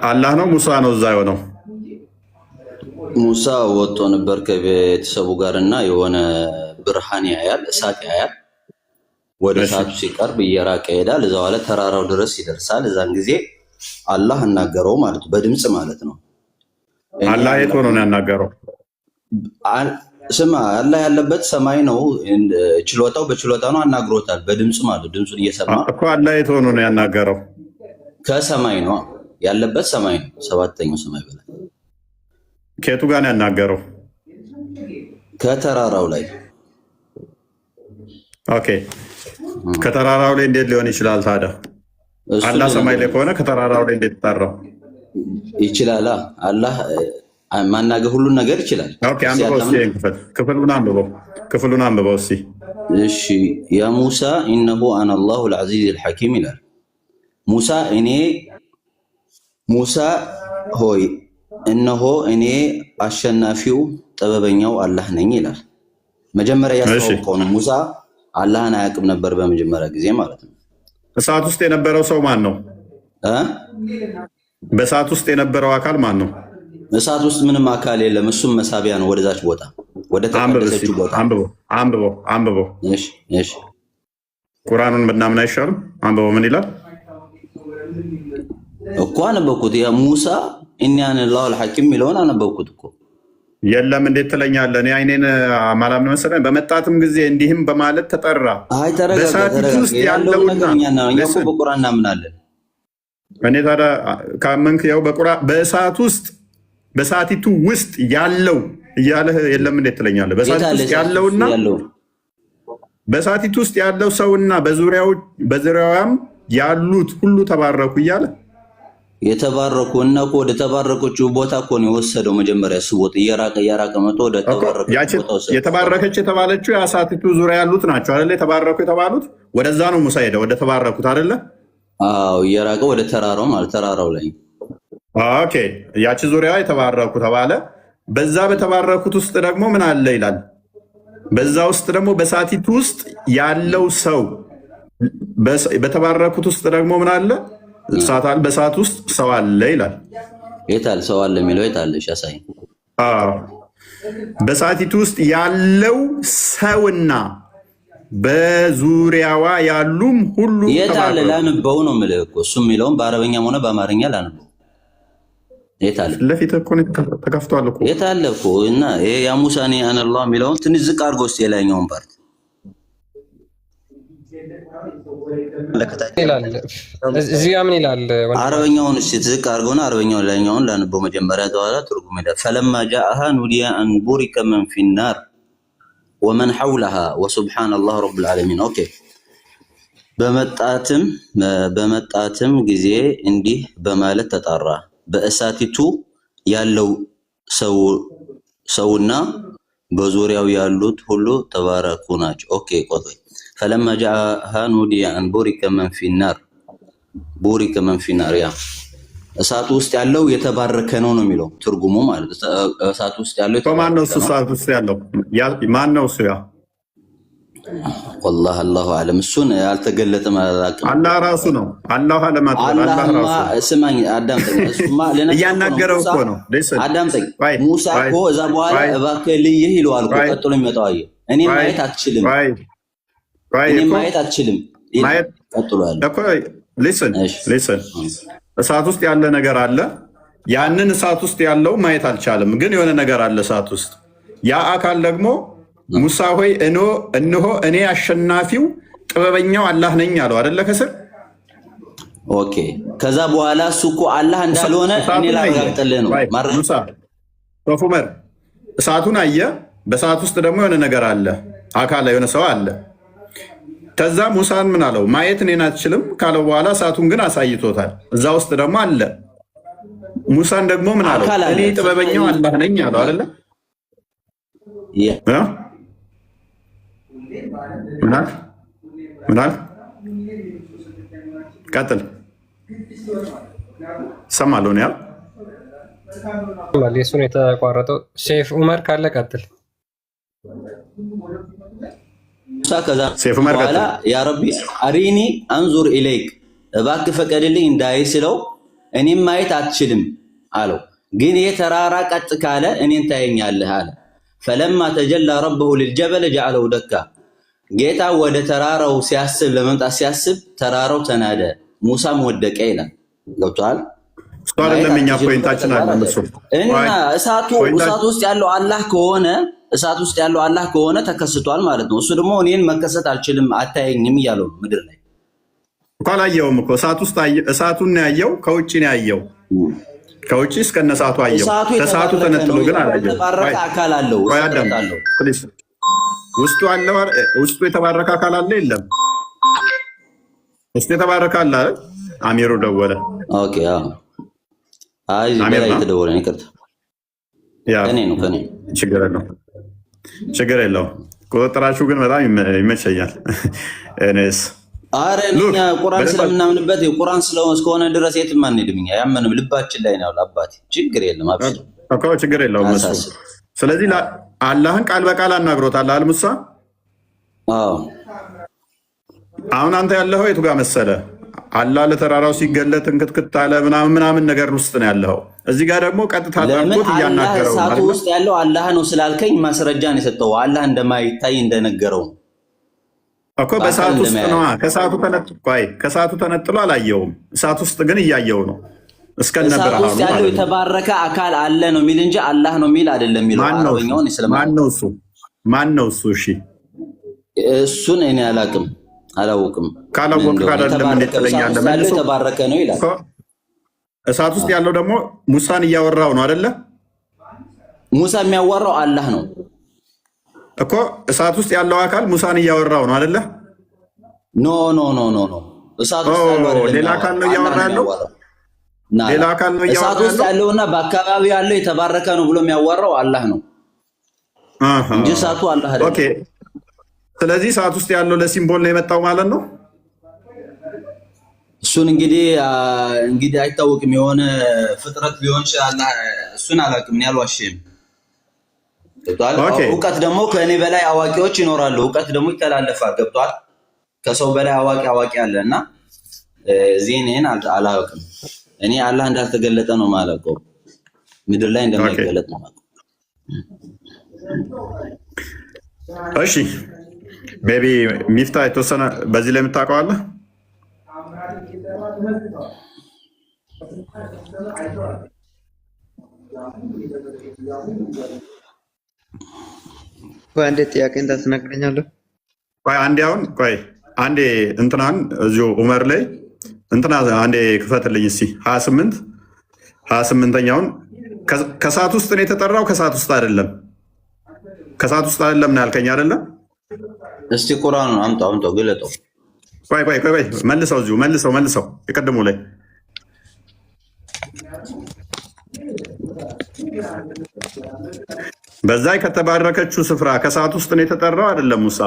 አላህ ነው ሙሳ ነው እዛ የሆነው? ሙሳ ወጥቶ ነበር ከቤተሰቡ ጋርና የሆነ ብርሃን ያያል፣ እሳት ያያል። ወደ እሳቱ ሲቀርብ እየራቀ ይሄዳል። እዛው አለ ተራራው ድረስ ይደርሳል። እዛን ጊዜ አላህ አናገረው ማለት በድምጽ ማለት ነው። አላህ የት ሆኖ ነው ያናገረው? ስማ አላህ ያለበት ሰማይ ነው። ችሎታው በችሎታ ነው አናግሮታል፣ በድምጽ ማለት ድምጹን እየሰማ እኮ። አላህ የት ሆኖ ነው ያናገረው? ከሰማይ ነው ያለበት፣ ሰማይ ነው፣ ሰባተኛው ሰማይ በላይ። ከየቱ ጋር ነው ያናገረው? ከተራራው ላይ። ኦኬ ከተራራው ላይ እንዴት ሊሆን ይችላል ታዲያ? አላህ ሰማይ ላይ ከሆነ ከተራራው ላይ እንዴት ተጠራው? ይችላል አላህ ማናገር ሁሉን ነገር ይችላል። ኦኬ አንብበው እስኪ ክፍሉን አንብበው እስኪ። እሺ ያ ሙሳ ኢነሁ አነ አላሁ አልዓዚዝ አልሐኪም ይላል። ሙሳ ሆይ እነሆ እኔ አሸናፊው ጥበበኛው አላህ ነኝ ይላል። መጀመሪያ ያስተዋወቀው ነው። ሙሳ አላህን አያውቅም ነበር በመጀመሪያ ጊዜ ማለት ነው። እሳት ውስጥ የነበረው ሰው ማን ነው? በእሳት ውስጥ የነበረው አካል ማን ነው? እሳት ውስጥ ምንም አካል የለም። እሱም መሳቢያ ነው ወደዛች ቦታ፣ ወደ ተቀደሰችው ቦታ። አንብበው። እሺ ቁርአኑን ምናምን አይሻልም? አንብበው። ምን ይላል እኮ? አነበብኩት። ያ ሙሳ ኢኒ አነ አላሁ አልሐኪም የሚለውን አነበብኩት እኮ። የለም እንዴት ትለኛለህ? እኔ አይኔን ማላምን መሰለኝ። በመጣትም ጊዜ እንዲህም በማለት ተጠራ። አይ ተረጋጋ። ያለው ነገርኛ ነው። እኛ እኮ በቁርአን እናምናለን። እኔ ታዲያ ካመንክ ያው በእሳት ውስጥ በእሳቲቱ ውስጥ ያለው እያለህ የለም እንዴት ትለኛለህ? በእሳቲቱ ውስጥ ያለውና በእሳቲቱ ውስጥ ያለው ሰውና በዙሪያዋም ያሉት ሁሉ ተባረኩ እያለ የተባረኩ እና እኮ ወደ ተባረከችው ቦታ እኮ ነው የወሰደው። መጀመሪያ ስቦት እየራቀ መጥቶ ወደ ተባረከችው ቦታ ወሰደው። የተባረከች የተባለችው የእሳቲቱ ዙሪያ ያሉት ናቸው አይደለ? የተባረኩ የተባሉት ወደዛ ነው ሙሳ ሄደ፣ ወደ ተባረኩት አይደለ? አዎ እየራቀ ወደ ተራራው ማለት ተራራው ላይ። ኦኬ ያቺ ዙሪያ የተባረኩ ተባለ። በዛ በተባረኩት ውስጥ ደግሞ ምን አለ ይላል? በዛ ውስጥ ደግሞ በእሳቲቱ ውስጥ ያለው ሰው በተባረኩት ውስጥ ደግሞ ምን አለ? በእሳት ውስጥ ሰው አለ ይላል። የታል ሰው አለ የሚለው? የታል ያሳይ። በእሳቲቱ ውስጥ ያለው ሰውና በዙሪያዋ ያሉም ሁሉ የታለ? ላንበው ነው የምልህ እኮ እሱ የሚለውን በአረበኛም ሆነ በአማርኛ ላንበው። የታለ? ለፊት እኮ ተከፍቷል እኮ። የታለ እኮ እና ይሄ ያ ሙሳ እኔ አነ አላህ የሚለውን ትንሽ ዝቅ አድርገው እስኪ የላይኛውን ፓርት እዚህ ምን ይላል? አረበኛውን እስኪ ዝቅ አድርገውና አረበኛውን ላይኛውን ላንበው መጀመሪያ ተዋላ ትርጉም ይላል። ፈለማ ጃአሃ ኑዲያ አን ቡሪከ መን ፊናር ወመን ሐውለሃ ወሱብሃነላህ ረብል ዓለሚን። ኦኬ በመጣትም ጊዜ እንዲህ በማለት ተጣራ፣ በእሳቲቱ ያለው ሰውና በዙሪያው ያሉት ሁሉ ተባረኩ ናቸው። ኦኬ ቆይ ፈለማ ጃአሃ ኑዲያ አን ቡሪከ መን ፊናር ያ እሳቱ ውስጥ ያለው የተባረከ ነው የሚለው ትርጉሙ ማለት እሳቱ ውስጥ ያለው ማን ነው? እሳቱ ውስጥ ያለው ማን ነው? እሱ ያ والله አላሁ አለም። እሱን አልተገለጠም አላውቅም። አላህ ራሱ ነው። አላህ አለማት አላህ ራሱ ስማኝ፣ አዳምጠኝ። እሱማ እያናገረው እኮ ነው። አዳምጠኝ። ሙሳ እኮ እዛ በኋላ እባክህ ልይህ ይለዋል እኮ። ቀጥሎ የሚመጣው አየህ፣ እኔ ማየት አትችልም፣ ቀጥሎ ያለ እኮ ሊስን እሳት ውስጥ ያለ ነገር አለ። ያንን እሳት ውስጥ ያለው ማየት አልቻለም፣ ግን የሆነ ነገር አለ እሳት ውስጥ። ያ አካል ደግሞ ሙሳ ሆይ እነሆ እኔ አሸናፊው ጥበበኛው አላህ ነኝ አለው አይደለ? ከስር ኦኬ። ከዛ በኋላ እሱ እኮ አላህ እንዳልሆነ እኔ ላረጋግጥልህ ነው። ሙሳ ሶፉመር እሳቱን አየ። በእሳት ውስጥ ደግሞ የሆነ ነገር አለ፣ አካል የሆነ ሰው አለ። ከዛ ሙሳን ምን አለው? ማየት እኔን አትችልም ካለው በኋላ እሳቱን ግን አሳይቶታል። እዛ ውስጥ ደግሞ አለ። ሙሳን ደግሞ ምን አለው? እኔ ጥበበኛው አላህ ነኝ አለው አይደለ? ምናል ቀጥል ሰማለሁ ነው እሱን የተቋረጠው ሼፍ ዑመር ካለ ቀጥል። ሴፍ ዑመር በኋላ ቀጥል። ያ ረቢ አሪኒ አንዙር ኢለይክ እባክህ ፈቀድልኝ እንዳይ ስለው እኔም ማየት አትችልም አለው። ግን ይሄ ተራራ ቀጥ ካለ እኔን ታየኛለህ አለ። ፈለማ ተጀላ ረበሁ ልልጀበል ጀዐለሁ ደካ ጌታ ወደ ተራራው ሲያስብ ለመምጣት ሲያስብ ተራራው ተናደ፣ ሙሳም ወደቀ ይላል። ገብቶሃል? እሱ አይደለም እኛ ፖይንታችን አለ እና እሳቱ ውስጥ ያለው አላህ ከሆነ እሳት ውስጥ ያለው አላህ ከሆነ ተከስቷል ማለት ነው። እሱ ደግሞ እኔን መከሰት አልችልም አታየኝም እያለው ምድር ላይ እኮ አላየውም እኮ እሳቱን ነው ያየው። ከውጭ ነው ያየው። ከውጭ እስከነ እሳቱ አየው። ከእሳቱ ተነጥሎ ግን አላየው። የተባረከ አካል አለው ውስጡ የተባረከ አካል አለ የለም? ውስጡ የተባረከ አለ አይደል? አሚሩ ደወለ። ኦኬ አይ በላይ ተደወለ። ይቅርታ ከኔ ነው ከኔ ችግር የለውም። ቁጥጥራችሁ ግን በጣም ይመቸኛል። እኔስ አረ እኛ ቁርአን ስለምናምንበት ቁርአን እስከሆነ ድረስ የትም አንሄድም። እኛ ያመንም ልባችን ላይ ነው አባቴ። ችግር የለም አብሽር እኮ ችግር የለውም እሱ። ስለዚህ አላህን ቃል በቃል አናግሮታል አልሙሳ። አሁን አንተ ያለኸው የቱ ጋር መሰለ? አላህ ለተራራው ሲገለጥ እንክትክት አለ ምናምን ነገር ውስጥ ነው ያለኸው። እዚህ ጋር ደግሞ ቀጥታ ታርቆት እያናገረው ነው። እሳቱ ውስጥ ያለው አላህ ነው ስላልከኝ ማስረጃ ነው የሰጠው። አላህ እንደማይታይ እንደነገረው እኮ በእሳት ውስጥ ነው። ከእሳቱ ተነጥሎ አላየውም። እሳት ውስጥ ግን እያየው ነው። እስከነ ብርሃኑ እሳት ውስጥ ያለው የተባረከ አካል አለ ነው የሚል እንጂ አላህ ነው የሚል አይደለም የሚለው። አረበኛውን ማን ነው እሱ? እሺ እሱን እኔ አላውቅም። ካላወቅህ አይደለም እንዴት ትለኛለህ? መልሶ የተባረከ ነው ይላል። እሳት ውስጥ ያለው ደግሞ ሙሳን እያወራው ነው አይደለ? ሙሳ የሚያወራው አላህ ነው እኮ። እሳት ውስጥ ያለው አካል ሙሳን እያወራው ነው አይደለ? ኖ እሳት ውስጥ ያለው ሌላ አካል ነው እያወራ ያለው። ሌላ አካል ነው እያወራ ያለው። እሳት ውስጥ ያለውና በአካባቢው ያለው የተባረከ ነው ብሎ የሚያወራው አላህ ነው እንጂ እሳቱ አላህ አይደለም። ኦኬ። ስለዚህ እሳት ውስጥ ያለው ለሲምቦል ነው የመጣው ማለት ነው። እሱን እንግዲህ አይታወቅም። የሆነ ፍጥረት ሊሆን ይችላል። እሱን አላውቅም። ያልዋሽም እውቀት ደግሞ ከእኔ በላይ አዋቂዎች ይኖራሉ። እውቀት ደግሞ ይተላለፋል። ገብቷል። ከሰው በላይ አዋቂ አለ እና ዜኔን አላውቅም። እኔ አላህ እንዳልተገለጠ ነው የማላውቀው። ምድር ላይ እንደማይገለጥ ነው የማውቀው። እሺ ቤቢ ሚፍታ የተወሰነ በዚህ ላይ የምታውቀው አለ? አንዴ ጥያቄን ታስነግረኛለህ? አንዴ እንትናን እዚሁ ዑመር ላይ እንትና አንዴ ክፈትልኝ እስኪ 28ኛውን ከሰዓት ውስጥ ነው የተጠራው። ከሰዓት ውስጥ አይደለም ነው ያልከኝ አይደለም? እስቲ ቁርአን አምጣው ግለጠው። ቆይ መልሰው እዚሁ መልሰው የቀድሞ ላይ በዛ ከተባረከችው ስፍራ ከሰዓት ውስጥ ነው የተጠራው አይደለም? ሙሳ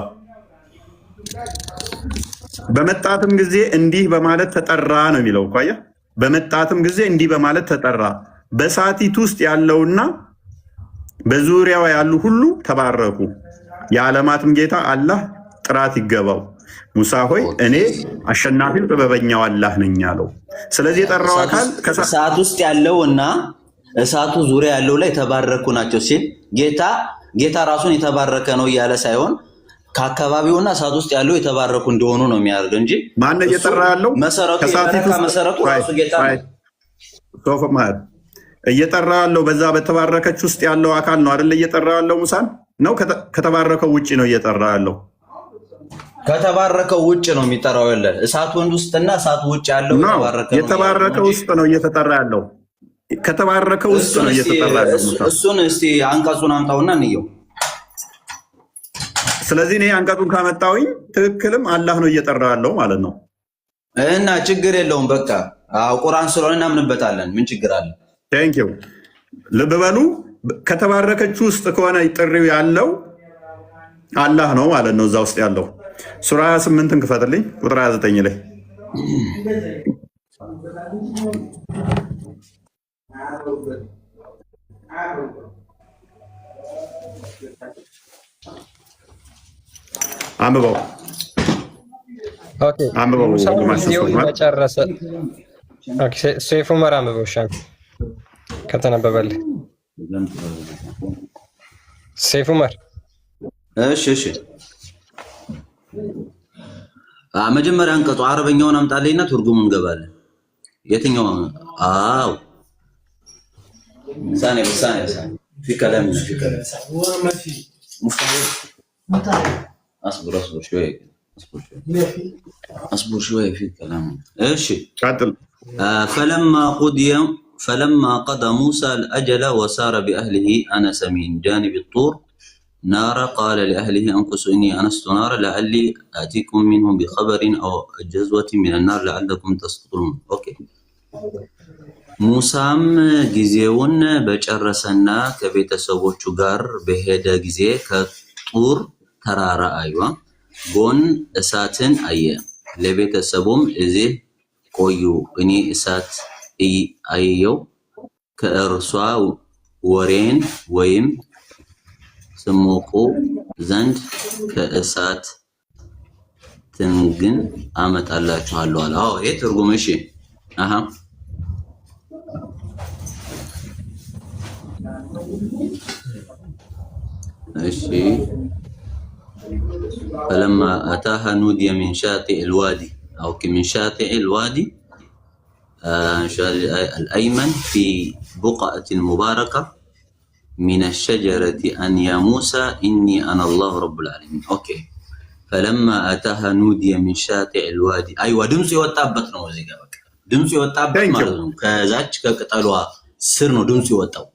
በመጣትም ጊዜ እንዲህ በማለት ተጠራ ነው የሚለው እኮ አየህ። በመጣትም ጊዜ እንዲህ በማለት ተጠራ። በሰዓቲቱ ውስጥ ያለውና በዙሪያዋ ያሉ ሁሉ ተባረኩ። የዓለማትም ጌታ አላህ ጥራት ይገባው። ሙሳ ሆይ እኔ አሸናፊው ጥበበኛው አላህ ነኝ አለው። ስለዚህ የጠራው አካል ከሰዓት ውስጥ ያለውና እሳቱ ዙሪያ ያለው ላይ የተባረኩ ናቸው ሲል ጌታ ራሱን የተባረከ ነው እያለ ሳይሆን ከአካባቢውና እሳት ውስጥ ያለው የተባረኩ እንደሆኑ ነው የሚያደርገው እንጂ ማን እየጠራ ያለው መሰረቱ ራሱ ጌታ ነው። እየጠራ ያለው በዛ በተባረከች ውስጥ ያለው አካል ነው አይደለ? እየጠራ ያለው ሙሳን ነው። ከተባረከው ውጭ ነው እየጠራ ያለው። ከተባረከው ውጭ ነው የሚጠራው። ያለ እሳቱ ውስጥና እሳቱ ውጭ ያለው የተባረከው ውስጥ ነው እየተጠራ ያለው። ከተባረከው ውስጥ ነው እየተጠራ ያለው። እሱን እስቲ አንቀጹን አምጣውና እንየው። ስለዚህ እኔ አንቀጹን ካመጣውኝ ትክክልም አላህ ነው እየጠራ ያለው ማለት ነው። እና ችግር የለውም። በቃ ቁርአን ስለሆነ እናምንበታለን። ምን ችግር አለ? ቴንኪው። ልብ በሉ። ከተባረከችው ውስጥ ከሆነ ጥሪው ያለው አላህ ነው ማለት ነው። እዛ ውስጥ ያለው ሱራ 28ን ክፈትልኝ ቁጥር 29 ላይ አንብበው አንብበው። ጨረሰ። ሰይፉ ዑመር አንብበው። እሺ ከተነበበልህ ሰይፉ ዑመር። እሺ መጀመሪያ አንቀጹ አረበኛውን አምጣልኝና ትርጉሙን እንገባለን። የትኛው? አዎ ثانية في كلام اصبر شوي في كلام. ايش فلما قضى موسى الاجل وسار باهله انس من جانب الطور نارا قال لاهله انقصوا اني انست نارا لعلي اتيكم منهم بخبر او جزوة من النار لعلكم تسقطون. اوكي ሙሳም ጊዜውን በጨረሰና ከቤተሰቦቹ ጋር በሄደ ጊዜ ከጡር ተራራ አይዋ ጎን እሳትን አየ። ለቤተሰቡም እዚህ ቆዩ እኔ እሳት አየው ከእርሷ ወሬን ወይም ስሞቁ ዘንድ ከእሳት ትንግን አመጣላችኋለሁ አለ። አዎ ይሄ ትርጉም እሺ። ماشي. فلما أتاها نودي من شاطئ الوادي أو من شاطئ الوادي الأيمن في بقعة مباركة من الشجرة أن يا موسى إني أنا الله رب العالمين. أوكي فلما أتاها نودي من شاطئ الوادي أيوة دمسي وطابت نوزي قبك دمسي وطابت مرضون كذاك كقطعوا سرنو دمسي وطاو.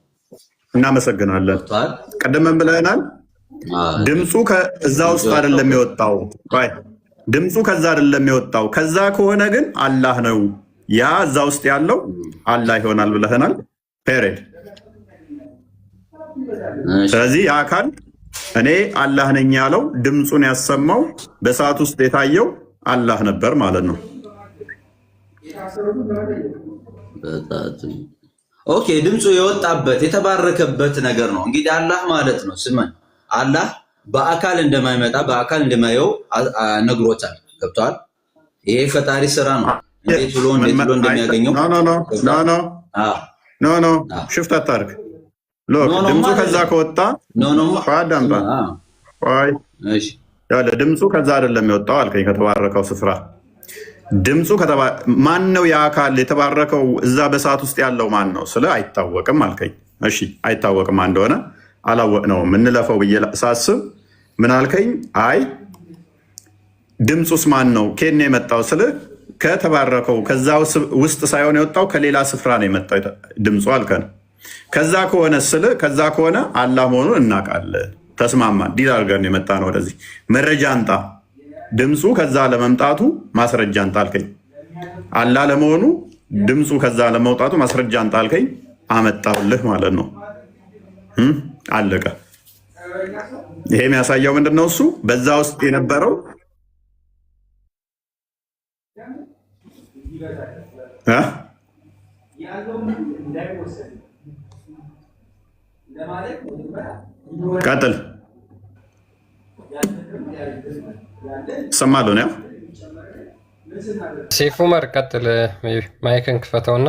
እናመሰግናለን። ቀደም ብለናል። ድምፁ ከዛ ውስጥ አይደለም የሚወጣው። ድምፁ ከዛ አይደለም የሚወጣው። ከዛ ከሆነ ግን አላህ ነው ያ እዛ ውስጥ ያለው አላህ ይሆናል ብለናል። ፔሬድ። ስለዚህ ያ አካል እኔ አላህ ነኝ ያለው ድምፁን ያሰማው በሰዓት ውስጥ የታየው አላህ ነበር ማለት ነው። ኦኬ ድምፁ የወጣበት የተባረከበት ነገር ነው። እንግዲህ አላህ ማለት ነው። ስመን አላህ በአካል እንደማይመጣ በአካል እንደማየው ነግሮታል። ገብቷል። ይሄ ፈጣሪ ስራ ነው። እንዴት ብሎ እንደሚያገኘው ኖ ሽፍት አታርግ። ድምፁ ከዛ ከወጣ አዳምጣ። ድምፁ ከዛ አይደለም የሚወጣው አልከኝ። ከተባረከው ስፍራ ድምፁ ማን ነው? የአካል የተባረከው እዛ በሰዓት ውስጥ ያለው ማን ነው? ስለ አይታወቅም አልከኝ። እሺ አይታወቅም እንደሆነ አላወቅነውም እንለፈው ብዬ ሳስብ ምን አልከኝ? አይ ድምፁስ ማን ነው? ከኔ የመጣው ስለ ከተባረከው ከዛ ውስጥ ሳይሆን የወጣው ከሌላ ስፍራ ነው የመጣው ድምፁ አልከን። ከዛ ከሆነ ስለ ከዛ ከሆነ አላህ መሆኑን እናውቃለን። ተስማማን። ዲል አድርገን የመጣ ነው ወደዚህ። መረጃ አንጣ። ድምፁ ከዛ ለመምጣቱ ማስረጃ አንጣ አልከኝ። አላህ ለመሆኑ ድምፁ ከዛ ለመውጣቱ ማስረጃ አንጣ አልከኝ። አመጣሁልህ ማለት ነው። አለቀ። ይሄ የሚያሳየው ምንድነው? እሱ በዛ ውስጥ የነበረው ቀጥል ሰማለሁ ነው። ሰይፉ ዑመር ቀጥል። ማይክን ክፈተውና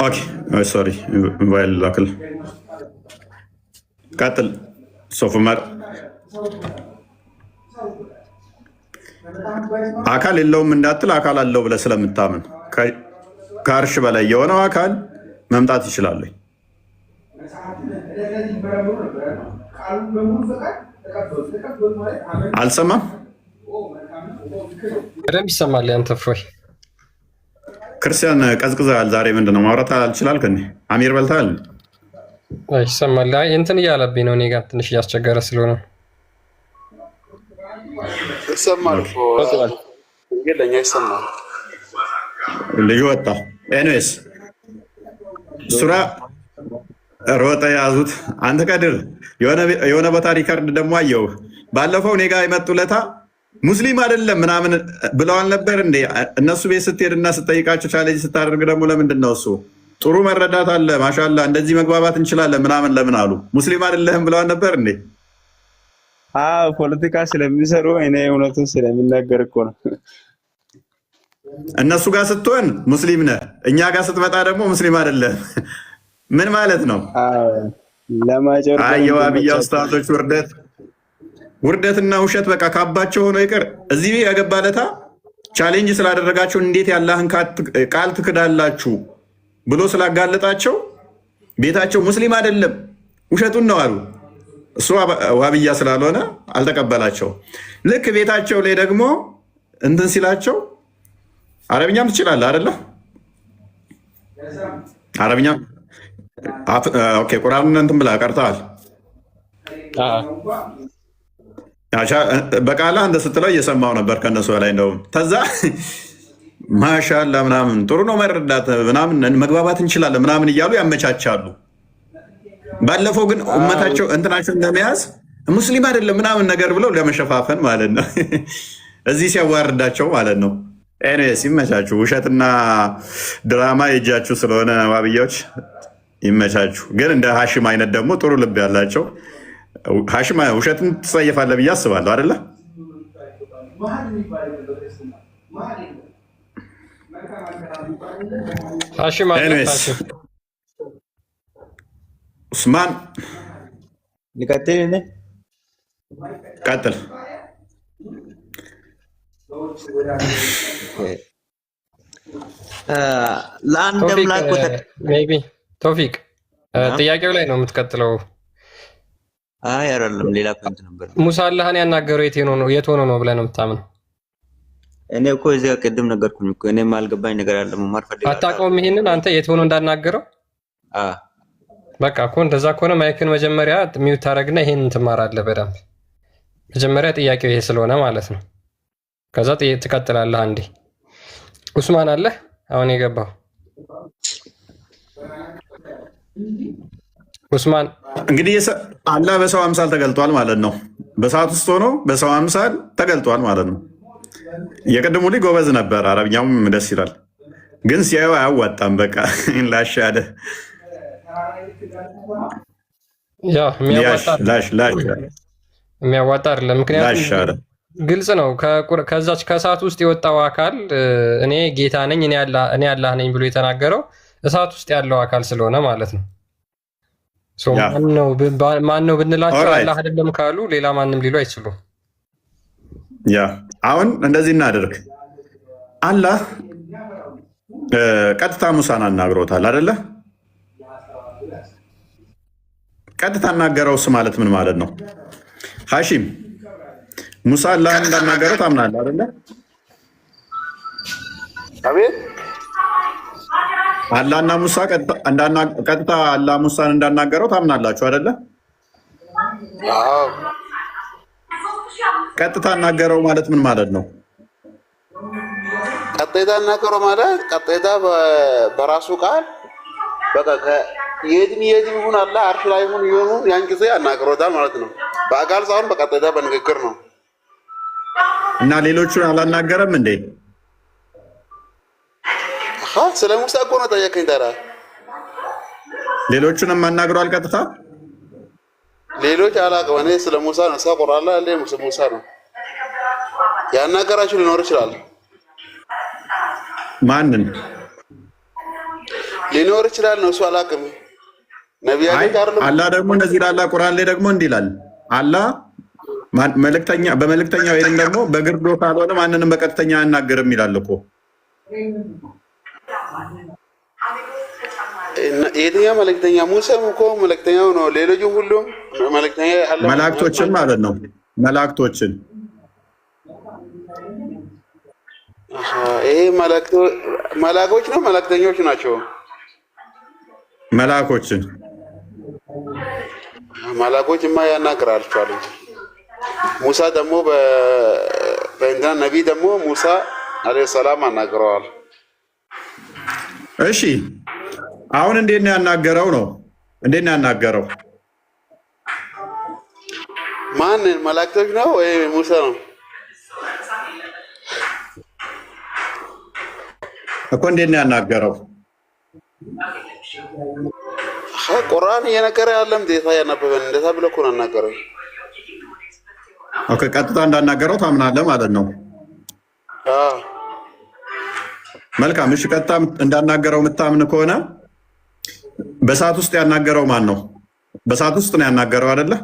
ኦኬ ሶሪ ሞባይል ላክል። ቀጥል ሰይፉ ዑመር። አካል የለውም እንዳትል አካል አለው ብለህ ስለምታምን ከአርሽ በላይ የሆነው አካል መምጣት ይችላል። አልሰማም? በደንብ ይሰማል። ያንተ ፎይ ክርስቲያን ቀዝቅዘሃል ዛሬ። ምንድነው ማውራት አልችላልክ? አሚር በልተሃል? ይሰማል። እንትን እያለብኝ ነው እኔ ጋር ትንሽ እያስቸገረ ስለሆነ ይሰማል። ግን ለእኛ ይሰማል። ልጁ ወጣ። ኤኒዌይስ ሱራ ሮጠ ያዙት። አንተ ቀድር የሆነ ቦታ ሪከርድ ደግሞ አየው። ባለፈው እኔ ጋር የመጡለታ ሙስሊም አይደለም ምናምን ብለዋል ነበር እንዴ? እነሱ ቤት ስትሄድና ስጠይቃቸው ቻሌንጅ ስታደርግ ደግሞ ለምንድን ነው እሱ ጥሩ መረዳት አለ ማሻላ እንደዚህ መግባባት እንችላለን ምናምን ለምን አሉ? ሙስሊም አይደለህም ብለዋል ነበር እንዴ? ፖለቲካ ስለሚሰሩ እኔ እውነቱን ስለሚናገር እኮ ነው። እነሱ ጋር ስትሆን ሙስሊም ነህ፣ እኛ ጋር ስትመጣ ደግሞ ሙስሊም አይደለም። ምን ማለት ነው? የዋህብያ ኡስታዞች ውርደትና ውሸት በቃ ካባቸው ሆኖ ይቅር። እዚህ ያገባለታ ቻሌንጅ ስላደረጋቸው እንዴት ያላህን ቃል ትክዳላችሁ ብሎ ስላጋለጣቸው ቤታቸው ሙስሊም አይደለም ውሸቱን ነው አሉ። እሱ ዋህብያ ስላልሆነ አልተቀበላቸው። ልክ ቤታቸው ላይ ደግሞ እንትን ሲላቸው አረብኛም ትችላለህ አይደለ? አረብኛም ቁርአንን እንትን ብላ ቀርተዋል። በቃላ እንደ ስትለው እየሰማው ነበር ከነሱ ላይ እንደውም ተዛ ማሻላ ምናምን ጥሩ ነው መረዳት ምናምን መግባባት እንችላለን ምናምን እያሉ ያመቻቻሉ። ባለፈው ግን ኡመታቸው እንትናቸው እንደመያዝ ሙስሊም አይደለም ምናምን ነገር ብለው ለመሸፋፈን ማለት ነው። እዚህ ሲያዋርዳቸው ማለት ነው። ኤኒዌይስ ይመቻችሁ። ውሸትና ድራማ የእጃችሁ ስለሆነ ዋህብያዎች ይመቻችሁ። ግን እንደ ሀሽም አይነት ደግሞ ጥሩ ልብ ያላቸው ሀሽም ውሸትን ትጸየፋለህ ብዬ አስባለሁ አይደለ? ኡስማን ልቀጥል? ቀጥል። ለአንድ አምላክ ቶፊቅ ጥያቄው ላይ ነው የምትቀጥለው? አይ አይደለም፣ ሌላ ፖይንት ነበር። ሙሳ አላህን ያናገረው የት ሆኖ ነው ብለህ ነው የምታምነው? እኔ እኮ እዚያ ቅድም ነገርኩኝ እኮ እኔም አልገባኝ ነገር አለ መማር ፈልጋለሁ። አታውቀውም ይሄንን አንተ የት ሆኖ እንዳናገረው? በቃ እኮ እንደዛ ከሆነ ማይክን መጀመሪያ ሚውት ታደርግና ይሄንን ትማራለህ በደንብ። መጀመሪያ ጥያቄው ይሄ ስለሆነ ማለት ነው። ከዛ ትቀጥላለህ። አንዴ ኡስማን አለ አሁን የገባው ኡስማን። እንግዲህ አላህ በሰው አምሳል ተገልጧል ማለት ነው። በሰዓት ውስጥ ሆኖ በሰው አምሳል ተገልጧል ማለት ነው። የቅድሙ ልጅ ጎበዝ ነበር፣ አረብኛውም ደስ ይላል፣ ግን ሲያየው አያዋጣም። በቃ ላሻለ የሚያዋጣ አይደለም። ምክንያቱም ግልጽ ነው። ከዛች ከእሳት ውስጥ የወጣው አካል እኔ ጌታ ነኝ እኔ አላህ ነኝ ብሎ የተናገረው እሳት ውስጥ ያለው አካል ስለሆነ ማለት ነው። ማን ነው ብንላቸው አላህ አይደለም ካሉ ሌላ ማንም ሊሉ አይችሉም። አሁን እንደዚህ እናደርግ። አላህ ቀጥታ ሙሳን አናግሮታል አይደለ? ቀጥታ አናገረውስ ማለት ምን ማለት ነው? ሀሺም ሙሳ አላህን እንዳናገረው ታምናለህ አይደለ? አቤት። አላህና ሙሳ ቀጥታ አላህ ሙሳን እንዳናገረው ታምናላችሁ አይደለ? ቀጥታ አናገረው ማለት ምን ማለት ነው? ቀጥታ አናገረው ማለት ቀጥታ በራሱ ቃል በቃ የትም ይሁን አላህ አርሽ ላይ ይሁን ያን ጊዜ አናገሮታል ማለት ነው። በአካል ሳይሆን በቀጥታ በንግግር ነው። እና ሌሎቹን አላናገረም እንዴ? ስለ ሙሳ እኮ ነው ጠየቀኝ። ታዲያ ሌሎቹንም አናግሯል ቀጥታ? ሌሎች አላውቅም። እኔ ስለ ሙሳ ነው ቁርአን ላይ ያለ ሙሳ ነው ያናገራችሁ ሊኖር ይችላል። ማንን ሊኖር ይችላል ነው እሱ አላውቅም። ነቢያችን አይደለም። አላህ ደግሞ እንደዚህ ይላል ቁርአን ላይ ደግሞ እንዲህ ይላል። አላህ በመልእክተኛ ወይም ደግሞ በግርዶ ካልሆነ ማንንም በቀጥተኛ አያናገርም ይላል እኮ። የትኛው መልእክተኛ? ሙሳም እኮ መልእክተኛው ነው። ሌሎቹ ሁሉም መልእክተኛ አለ። መላእክቶችን ማለት ነው። መላእክቶችን ይሄ መላእክቶች ነው መልእክተኞች ናቸው። መላእክቶችማ ያናግራቸዋል እንጂ ሙሳ ደግሞ በእንትና ነቢይ ደግሞ ሙሳ አለይሂ ሰላም አናግረዋል። እሺ አሁን እንዴት ነው ያናገረው? እንዴት ነው ያናገረው? ማንን? መላእክቶች ነው ወይ ሙሳ ነው? እኮ እንዴት ነው ያናገረው? ቁርአን እየነገረ ያለም ዴታ ያነበበን እንደዛ ብሎ እኮ ነው ያናገረው። ኦኬ ቀጥታ እንዳናገረው ታምናለህ ማለት ነው? መልካም እሺ፣ ቀጥታ እንዳናገረው የምታምን ከሆነ በሰዓት ውስጥ ያናገረው ማን ነው? በሰዓት ውስጥ ነው ያናገረው አይደለ?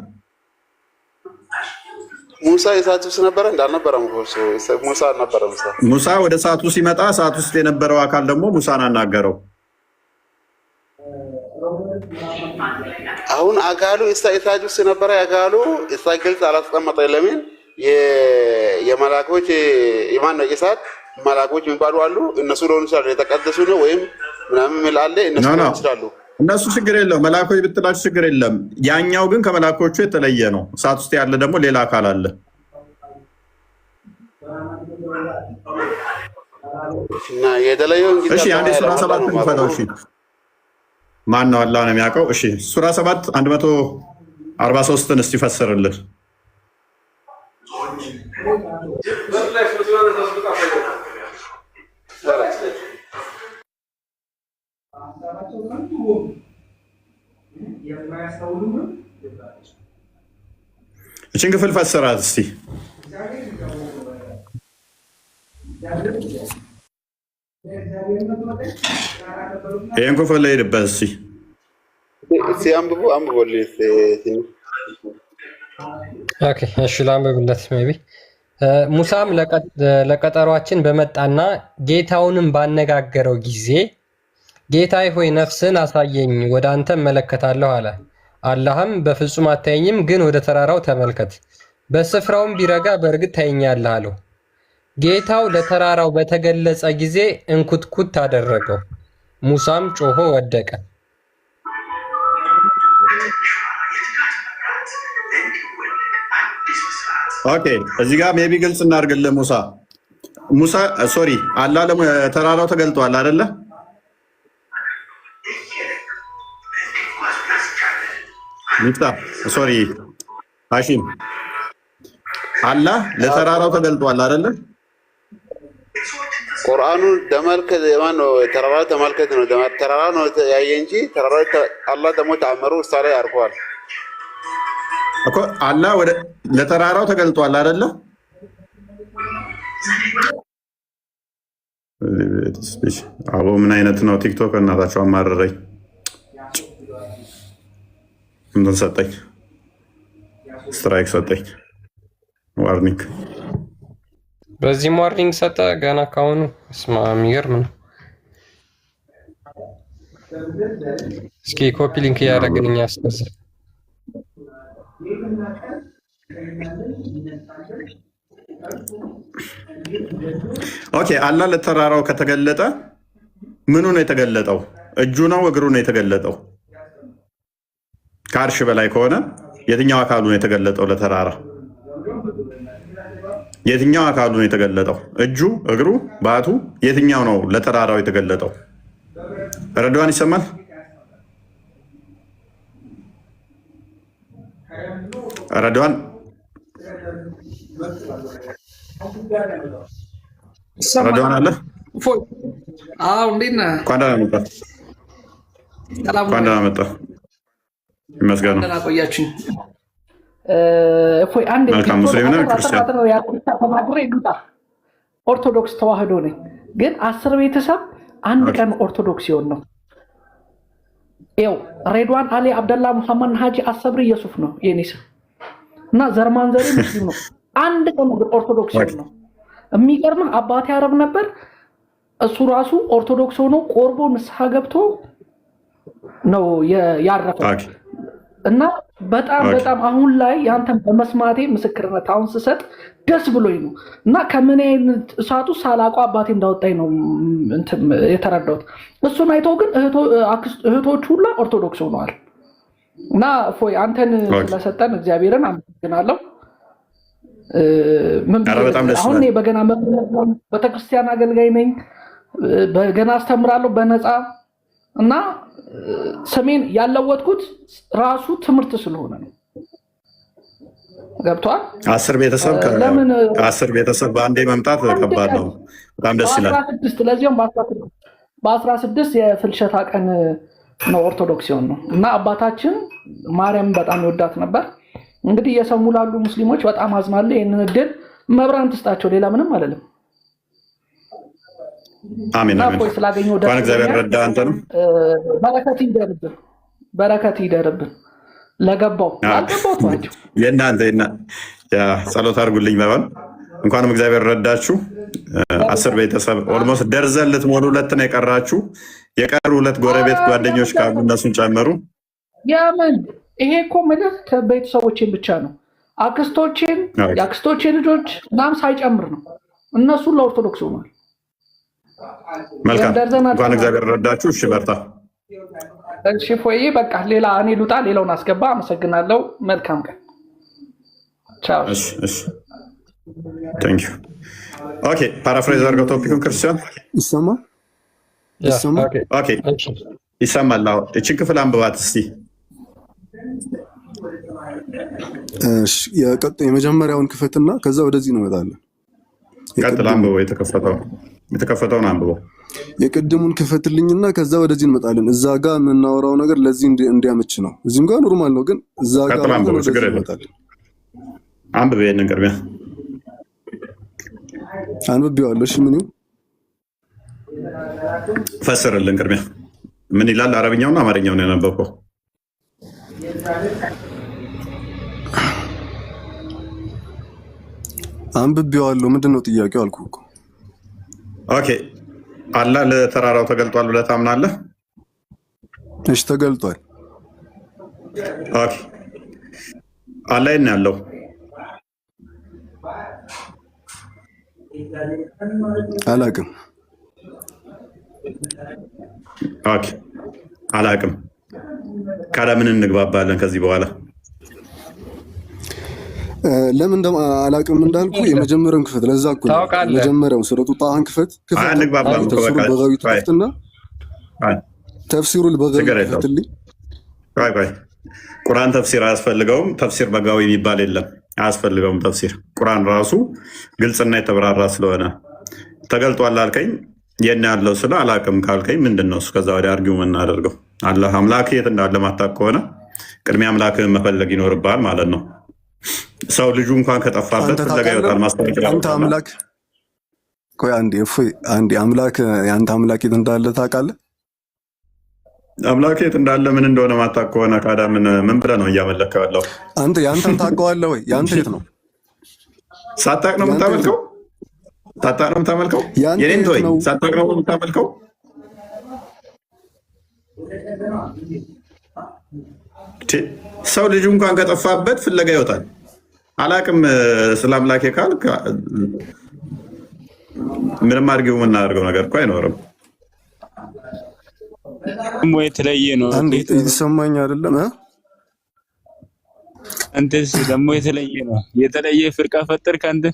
ሙሳ የሰዓት ውስጥ ነበረ እንዳልነበረም ሙሳ ነበረ። ሙሳ ወደ ሰዓቱ ሲመጣ ሰዓት ውስጥ የነበረው አካል ደግሞ ሙሳን አናገረው። አሁን አካሉ እሳት ውስጥ ነበረ። አካሉ እሳ ግልጽ አላስቀመጠ። ለምን የመላኮች የማን ነው የእሳት መላኮች የሚባሉ አሉ። እነሱ ሊሆኑ ይችላሉ፣ የተቀደሱ ነው ወይም ምናምን ምላለ እነሱ ሊሆኑ ይችላሉ። እነሱ ችግር የለው፣ መላኮች ብትላችሁ ችግር የለም። ያኛው ግን ከመላኮቹ የተለየ ነው። እሳት ውስጥ ያለ ደግሞ ሌላ አካል አለ። እና የተለየው እንግዲህ እሺ፣ አንዴ ሱራ 7 እንፈታው። እሺ፣ ማን ነው? አላህ ነው የሚያውቀው። እሺ፣ ሱራ 7 143ን እስቲ ፈስርልን። እችን ክፍል ፈስራት እስቲ። ይህን ክፍል ላይ ሄድበት እስቲ። እሺ ላንብብለት። ሜይ ቢ ሙሳም ለቀጠሯችን በመጣና ጌታውንም ባነጋገረው ጊዜ ጌታዬ ሆይ ነፍስን አሳየኝ፣ ወደ አንተ እመለከታለሁ አለ። አላህም በፍጹም አታየኝም፣ ግን ወደ ተራራው ተመልከት፣ በስፍራውም ቢረጋ በእርግጥ ታየኛለህ አለው። ጌታው ለተራራው በተገለጸ ጊዜ እንኩትኩት አደረገው፣ ሙሳም ጮሆ ወደቀ። ኦኬ እዚህ ጋር ሜቢ ግልጽ እናድርግልህ። ሙሳ ሶሪ አላህ ለተራራው ተገልጧል አይደለ? ሚፍታ ሶሪ ሀሺም አላህ ለተራራው ተገልጧል አይደለ? ቁርአኑን ተመልከት። ማነው ተራራው ተመልከት ነው። ተራራው ነው ያየ እንጂ ተራራው አላህ ደግሞ ተአምሩ ውስጥ ላይ አድርጓል እኮ። አላህ ለተራራው ተገልጧል አይደለ? አቦ ምን አይነት ነው ቲክቶክ? እናታቸው አማረረኝ። እንትን ሰጠኝ፣ ስትራይክ ሰጠኝ፣ ዋርኒንግ። በዚህም ዋርኒንግ ሰጠ ገና ካሁኑ። እስማ የሚገርም ነው። እስኪ ኮፒ ሊንክ እያደረግን እኛ ያስገዛ። ኦኬ አላህ ለተራራው ከተገለጠ ምኑ ነው የተገለጠው? እጁ ነው እግሩ ነው የተገለጠው? ከአርሽ በላይ ከሆነ የትኛው አካሉ ነው የተገለጠው? ለተራራ የትኛው አካሉ ነው የተገለጠው? እጁ፣ እግሩ፣ ባቱ የትኛው ነው ለተራራው የተገለጠው? ረድዋን ይሰማል? ረድዋን ረድዋን አለ? አዎ እንዴት ነህ? እንኳን ደህና መጣህ። እንኳን ደህና መጣህ። ይመስገን ነው። ቆያችሁኝ። እፎይ አንድ መልካም ሙስሊም ነህ ክርስቲያን? ኦርቶዶክስ ተዋህዶ ነኝ፣ ግን 10 ቤተሰብ አንድ ቀን ኦርቶዶክስ ሲሆን ነው። ይኸው ሬድዋን አሊ አብደላ ሙሐመድ ሀጂ አሰብሪ ኢየሱፍ ነው የኔ ስም እና ዘርማንዘሬ ሙስሊም ነው። አንድ ቀን ኦርቶዶክስ ሲሆን ነው። የሚገርምህ አባቴ አረብ ነበር፣ እሱ ራሱ ኦርቶዶክስ ሆኖ ቆርቦ ንስሐ ገብቶ ነው ያረፈው። እና በጣም አሁን ላይ ያንተን በመስማቴ ምስክርነት አሁን ስሰጥ ደስ ብሎኝ ነው። እና ከምን አይነት እሳቱ ሳላውቀው አባቴ እንዳወጣኝ ነው የተረዳሁት። እሱን አይተው ግን እህቶቹ ሁላ ኦርቶዶክስ ሆነዋል። እና እፎይ አንተን ስለሰጠን እግዚአብሔርን አመሰግናለሁ። አሁን በገና ቤተክርስቲያን አገልጋይ ነኝ፣ በገና አስተምራለሁ በነፃ እና ስሜን ያለወጥኩት ራሱ ትምህርት ስለሆነ ነው። ገብቷል? 10 ቤተሰብ በአንዴ መምጣት ከባድ ነው። በጣም ደስ ይላል። 16 ለዚያም በ16 በ16 የፍልሰታ ቀን ነው ኦርቶዶክስ ነው እና አባታችን ማርያም በጣም ይወዳት ነበር። እንግዲህ የሰሙ ላሉ ሙስሊሞች በጣም አዝናለሁ። ይሄንን እድል መብራን ትስጣቸው፣ ሌላ ምንም አይደለም። አሜን አሜን። ስላገኘው ደስ እግዚአብሔር ረዳ። አንተንም በረከት ይደርብን። ለገባው አልገባው ታችሁ የእናንተ ጸሎት አድርጉልኝ። ባይሆን እንኳንም እግዚአብሔር ረዳችሁ። 10 ቤተሰብ ኦልሞስት ደርዘን ልትሞሉ 2 ነው የቀራችሁ። የቀሩ 2 ጎረቤት ጓደኞች ካሉ እነሱን ጨምሩ። ያምን ይሄ እኮ ማለት ከቤተሰቦቼን ብቻ ነው። አክስቶቼን፣ የአክስቶቼ ልጆች ምናምን ሳይጨምር ነው። እነሱ ለኦርቶዶክስ ሆኗል። መልካም እንኳን እግዚአብሔር ረዳችሁ። እሺ በርታ። እሺ ፎዬ በቃ ሌላ እኔ ልውጣ፣ ሌላውን አስገባ። አመሰግናለሁ። መልካም ቀን። ቻው። እሺ እሺ ቴንክ ዩ። ኦኬ ፓራፍሬዝ አድርገው ቶፒኩን ክርስቲያን ይሰማል? ኦኬ ይሰማል። እቺ ክፍል አንብባት እስቲ። የመጀመሪያውን ክፈትና ከዛ ወደዚህ ነው እመጣለን። ቀጥል፣ አንብበው። የተከፈተውን አንብበው። የቅድሙን ክፈትልኝና ከዛ ወደዚህ እንመጣለን። እዛ ጋር የምናወራው ነገር ለዚህ እንዲያመች ነው። እዚህም ጋር ኖርማል ነው፣ ግን እዛ ጋር እንመጣለን። አንብበው። ይሄንን ቅድሚያ አንብቤዋለሁ። እሺ ምን ይሁን? ፈስርልን ቅድሚያ። ምን ይላል? አረብኛውና አማርኛውን ያነበብከው? አንብቤዋለሁ። ምንድን ነው ጥያቄው? አልኩህ እኮ። ኦኬ አላህ ለተራራው ተገልጧል ብለህ ታምናለህ? እሺ ተገልጧል። ኦኬ አላህ የት ነው ያለው? አላቅም። ኦኬ አላቅም። ካለ ምን እንግባባለን ከዚህ በኋላ? ለምን አላቅም እንዳልኩ የመጀመሪያውን ክፈት። ለዛ እኮ የመጀመሪያውን ሱረቱ ጣሃን ክፈት። ክፈትና ተፍሲሩል በጋዊ ክፈትልኝ። ቆይ ቁርአን ተፍሲር አያስፈልገውም። ተፍሲር በጋዊ የሚባል የለም፣ አያስፈልገውም ተፍሲር። ቁርአን ራሱ ግልጽና የተብራራ ስለሆነ ተገልጧል አልከኝ። የት ነው ያለው ስለ አላቅም ካልከኝ ምንድን ነው ከዛ ወዲያ አርጊው የምናደርገው? አላህ አምላክ የት እንዳለ ማታውቅ ከሆነ ቅድሚያ አምላክህን መፈለግ ይኖርብሃል ማለት ነው። ሰው ልጁ እንኳን ከጠፋበት ፍለጋ ይወጣል። ማስጠንቀቂያ አንተ አምላክ ቆይ አንዴ አምላክ የአንተ አምላክ የት እንዳለ ታውቃለህ? አምላክ የት እንዳለ ምን እንደሆነ ማታውቅ ከሆነ ካዳ ምን ብለህ ነው እያመለከው ያለው? አንተ የአንተን ታውቀዋለህ ወይ? የአንተ የት ነው? ሳታውቅ ነው የምታመልከው? ሳታውቅ ነው የምታመልከው? የኔን ተወኝ። ሳታውቅ ነው የምታመልከው? ሰው ልጁ እንኳን ከጠፋበት ፍለጋ ይወጣል። አላቅም ስለ አምላኬ ካልክ ምንም አድርገው የምናደርገው ነገር እኮ አይኖርም። የተለየ ነው። እንዴት የተሰማኝ አይደለም? አንተስ ደግሞ የተለየ ነው። የተለየ ፍርቃ ፈጠርክ አንተ።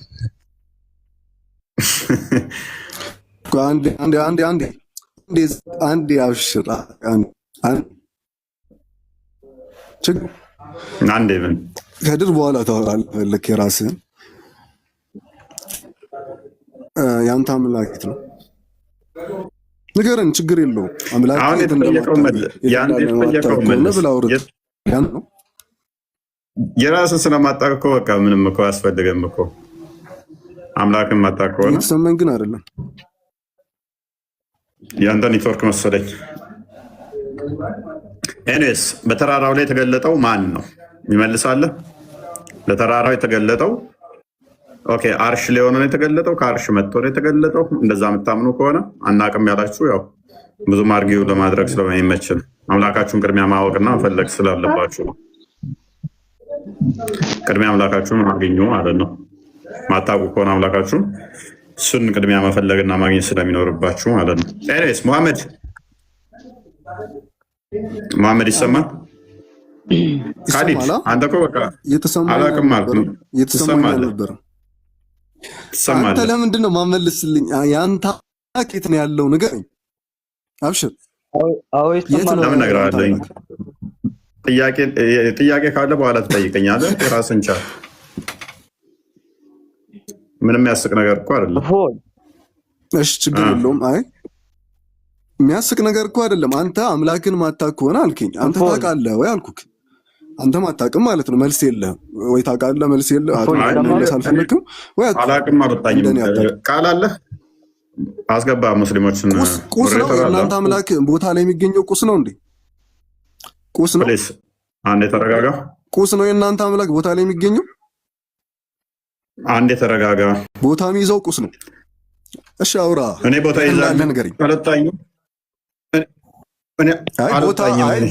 አንዴ አብሽር። አንዴ ምን ከድር በኋላ ታወራለህ። የራስህን የአንተ አምላክ የት ነው ንገረን። ችግር የለውም። አምላክ የራስህን ስለማታውቅ እኮ በቃ ምንም እኮ አያስፈልግም እኮ። አምላክን ማታውቅ ከሆነ የተሰማኝ ግን አይደለም። የአንተ ኔትወርክ መሰለኝ። ኤኒዌይስ በተራራው ላይ የተገለጠው ማን ነው? ይመልሳለህ። ለተራራው የተገለጠው ኦኬ አርሽ ላይ ሆኖ ነው የተገለጠው። ከአርሽ መጥቶ ነው የተገለጠው። እንደዛ የምታምኑ ከሆነ አናቅም ያላችሁ ያው ብዙም አርጊው ለማድረግ ስለማይመችል አምላካችሁን ቅድሚያ ማወቅና መፈለግ ስላለባችሁ ነው። ቅድሚያ አምላካችሁን አግኙ ማለት ነው። ማታውቁ ከሆነ አምላካችሁን እሱን ቅድሚያ መፈለግና ማግኘት ስለሚኖርባችሁ ማለት ነው። ኤኒዌይስ መሐመድ ይሰማል? ካዲድ አንተ እኮ በቃ አላቅም ማለት ነው። አንተ ለምንድን ነው ማመልስልኝ? የአንተ የት ነው ያለው ንገረኝ። አብሽር። ለምን እነግርሃለሁ? ጥያቄ ካለ በኋላ ትጠይቀኛለህ። የራስን ቻል። ምንም ያስቅ ነገር እኮ አይደለም። እሺ ችግር የለውም። አይ የሚያስቅ ነገር እኮ አይደለም። አንተ አምላክን ማታውቅ ከሆነ አልከኝ። አንተ ታውቃለህ ወይ አልኩክ። አንተ ማታውቅም ማለት ነው። መልስ የለህም ወይ ታውቃለህ? መልስ የለህም። መልስ አልፈለክም ወይ አላውቅም አልወጣኝም። ቃል አለ አስገባ። ሙስሊሞችን ቁስ ነው የእናንተ አምላክ ቦታ ላይ የሚገኘው ቁስ ነው እንዴ? ቁስ ነው። አንዴ ተረጋጋ። ቁስ ነው የእናንተ አምላክ ቦታ ላይ የሚገኘው? አንዴ ተረጋጋ። ቦታ የሚይዘው ቁስ ነው። እሺ አውራ። እኔ ቦታ ይዛል ንገረኝ። አልወጣኝም።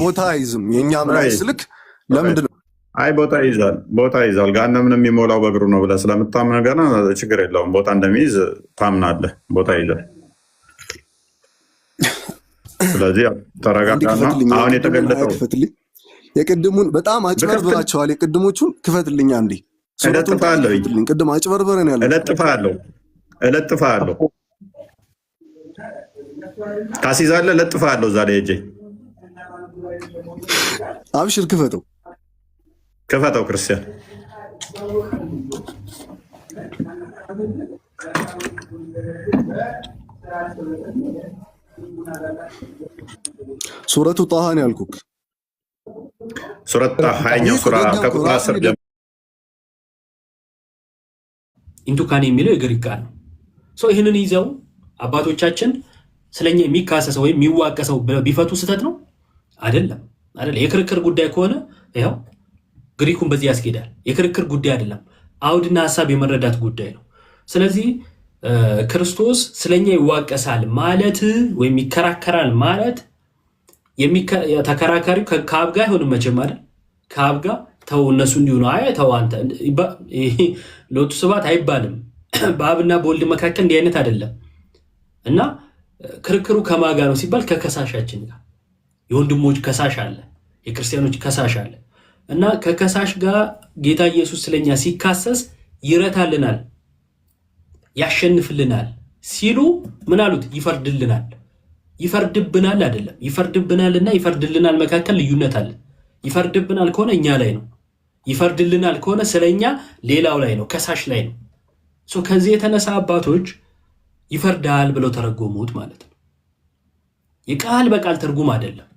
ቦታ አይዝም የእኛ አምላክ ስልክ ለምንድን ነው? አይ ቦታ ይዛል፣ ቦታ ይዛል። ገሃነምን የሚሞላው በእግሩ ነው ብለህ ስለምታምን ገና ችግር የለውም። ቦታ እንደሚይዝ ታምናለህ። ቦታ ይዛል። ስለዚህ ተረጋጋና አሁን የተገለጠው የቅድሙን በጣም አጭበርብራቸዋል። የቅድሞቹን ክፈትልኛ እንዴ። እለጥፋለሁ። ቅድም አጭበርበረን ያለ እለጥፋለሁ። ታስይዛለህ። እለጥፋለሁ። እዛ ላይ ሂጅ። አብሽር፣ ክፈተው ክርስቲያን። ሱረቱ ጣሃ ነው ያልኩክ። ሱረት ጣሃ ሀያኛው ሱራ ከቁጥር 10 ጀምሮ ኢንቱካን የሚለው የግሪክ ቃል ነው። ይህንን ይዘው አባቶቻችን ስለኛ የሚካሰሰው ወይም የሚዋቀሰው ቢፈቱ ስህተት ነው አይደለም። የክርክር ጉዳይ ከሆነ ይኸው ግሪኩን በዚህ ያስኬዳል። የክርክር ጉዳይ አይደለም፣ አውድና ሀሳብ የመረዳት ጉዳይ ነው። ስለዚህ ክርስቶስ ስለኛ ይዋቀሳል ማለት ወይም ይከራከራል ማለት ተከራካሪው ከአብ ጋር አይሆንም መቼም አይደል? ከአብ ጋር ተው እነሱ እንዲሁ ነው። አይ ተው አንተ ሎቱ ስብሐት አይባልም። በአብና በወልድ መካከል እንዲህ አይነት አይደለም። እና ክርክሩ ከማን ጋር ነው ሲባል ከከሳሻችን ጋር። የወንድሞች ከሳሽ አለ፣ የክርስቲያኖች ከሳሽ አለ። እና ከከሳሽ ጋር ጌታ ኢየሱስ ስለኛ ሲካሰስ ይረታልናል፣ ያሸንፍልናል ሲሉ ምን አሉት? ይፈርድልናል። ይፈርድብናል አይደለም። ይፈርድብናልና ይፈርድልናል መካከል ልዩነት አለ። ይፈርድብናል ከሆነ እኛ ላይ ነው። ይፈርድልናል ከሆነ ስለኛ ሌላው ላይ ነው፣ ከሳሽ ላይ ነው። ከዚህ የተነሳ አባቶች ይፈርዳል ብለው ተረጎሙት ማለት ነው። የቃል በቃል ትርጉም አይደለም።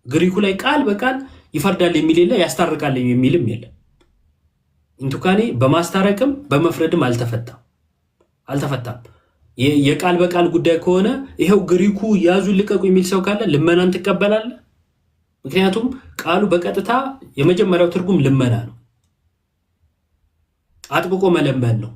ግሪኩ ላይ ቃል በቃል ይፈርዳል የሚል የለ፣ ያስታርቃል የሚልም የለም። ኢንቱካኔ በማስታረቅም በመፍረድም አልተፈታም። የቃል በቃል ጉዳይ ከሆነ ይሄው ግሪኩ ያዙ ልቀቁ የሚል ሰው ካለ ልመናን ትቀበላለህ። ምክንያቱም ቃሉ በቀጥታ የመጀመሪያው ትርጉም ልመና ነው፣ አጥብቆ መለመን ነው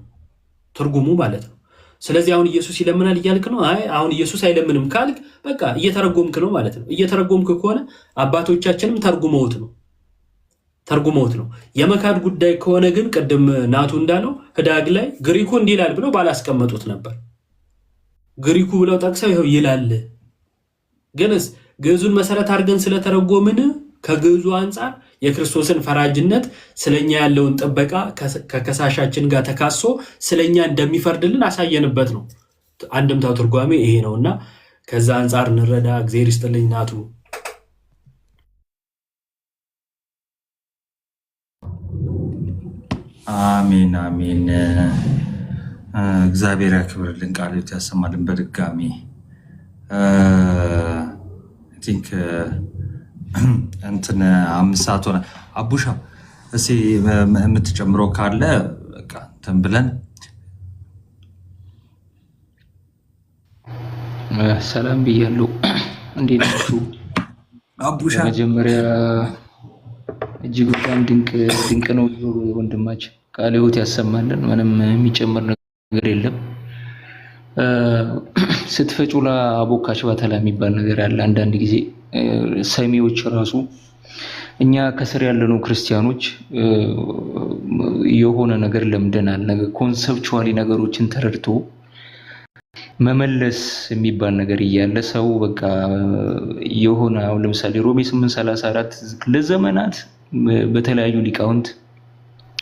ትርጉሙ ማለት ነው። ስለዚህ አሁን ኢየሱስ ይለምናል እያልክ ነው? አይ አሁን ኢየሱስ አይለምንም ካልክ በቃ እየተረጎምክ ነው ማለት ነው። እየተረጎምክ ከሆነ አባቶቻችንም ተርጉመውት ነው። የመካድ ጉዳይ ከሆነ ግን ቅድም ናቱ እንዳለው ህዳግ ላይ ግሪኩ እንዲህ ይላል ብለው ባላስቀመጡት ነበር። ግሪኩ ብለው ጠቅሰው ይኸው ይላል። ግንስ ግዕዙን መሰረት አድርገን ስለተረጎምን ከግዕዙ አንጻር የክርስቶስን ፈራጅነት ስለኛ ያለውን ጥበቃ ከከሳሻችን ጋር ተካሶ ስለኛ እንደሚፈርድልን አሳየንበት ነው። አንድምታው ትርጓሜ ይሄ ነውና ከዛ አንጻር እንረዳ። እግዚአብሔር ይስጥልኝ ናቱ። አሜን አሜን። እግዚአብሔር ያክብርልን፣ ቃሉን ያሰማልን። በድጋሚ ቲንክ እንትን 5 ሰዓት ሆነ። አቡሻ እስኪ የምትጨምረው ካለ በቃ እንትን ብለን። ሰላም ብያለሁ። እንዴት ናችሁ? አቡሻ መጀመሪያ እጅግ በጣም ድንቅ ነው ወንድማችን። ቃለ ሕይወት ያሰማልን። ምንም የሚጨምር ነገር የለም። ስትፈጩላ አቦካች ባተላ የሚባል ነገር አለ። አንዳንድ ጊዜ ሰሚዎች ራሱ እኛ ከስር ያለነው ክርስቲያኖች የሆነ ነገር ለምደናል። ነገር ኮንሰፕቹዋሊ ነገሮችን ተረድቶ መመለስ የሚባል ነገር እያለ ሰው በቃ የሆነ አሁን ለምሳሌ ሮሜ 8:34 ለዘመናት በተለያዩ ሊቃውንት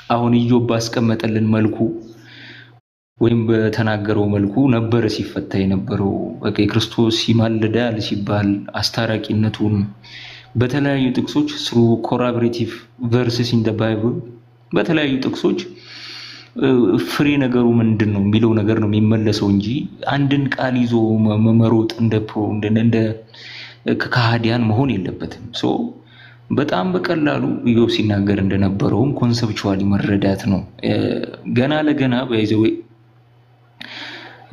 አሁን ኢዮብ ባስቀመጠልን መልኩ ወይም በተናገረው መልኩ ነበር ሲፈታ የነበረው። በቃ ክርስቶስ ይማልዳል ሲባል አስታራቂነቱን በተለያዩ ጥቅሶች through corroborative verses in the Bible በተለያዩ ጥቅሶች ፍሬ ነገሩ ምንድነው የሚለው ነገር ነው የሚመለሰው እንጂ አንድን ቃል ይዞ መሮጥ እንደ ከሃዲያን መሆን የለበትም። በጣም በቀላሉ ኢዮብ ሲናገር እንደነበረውም ኮንሰፕቹዋሊ መረዳት ነው። ገና ለገና በይዘው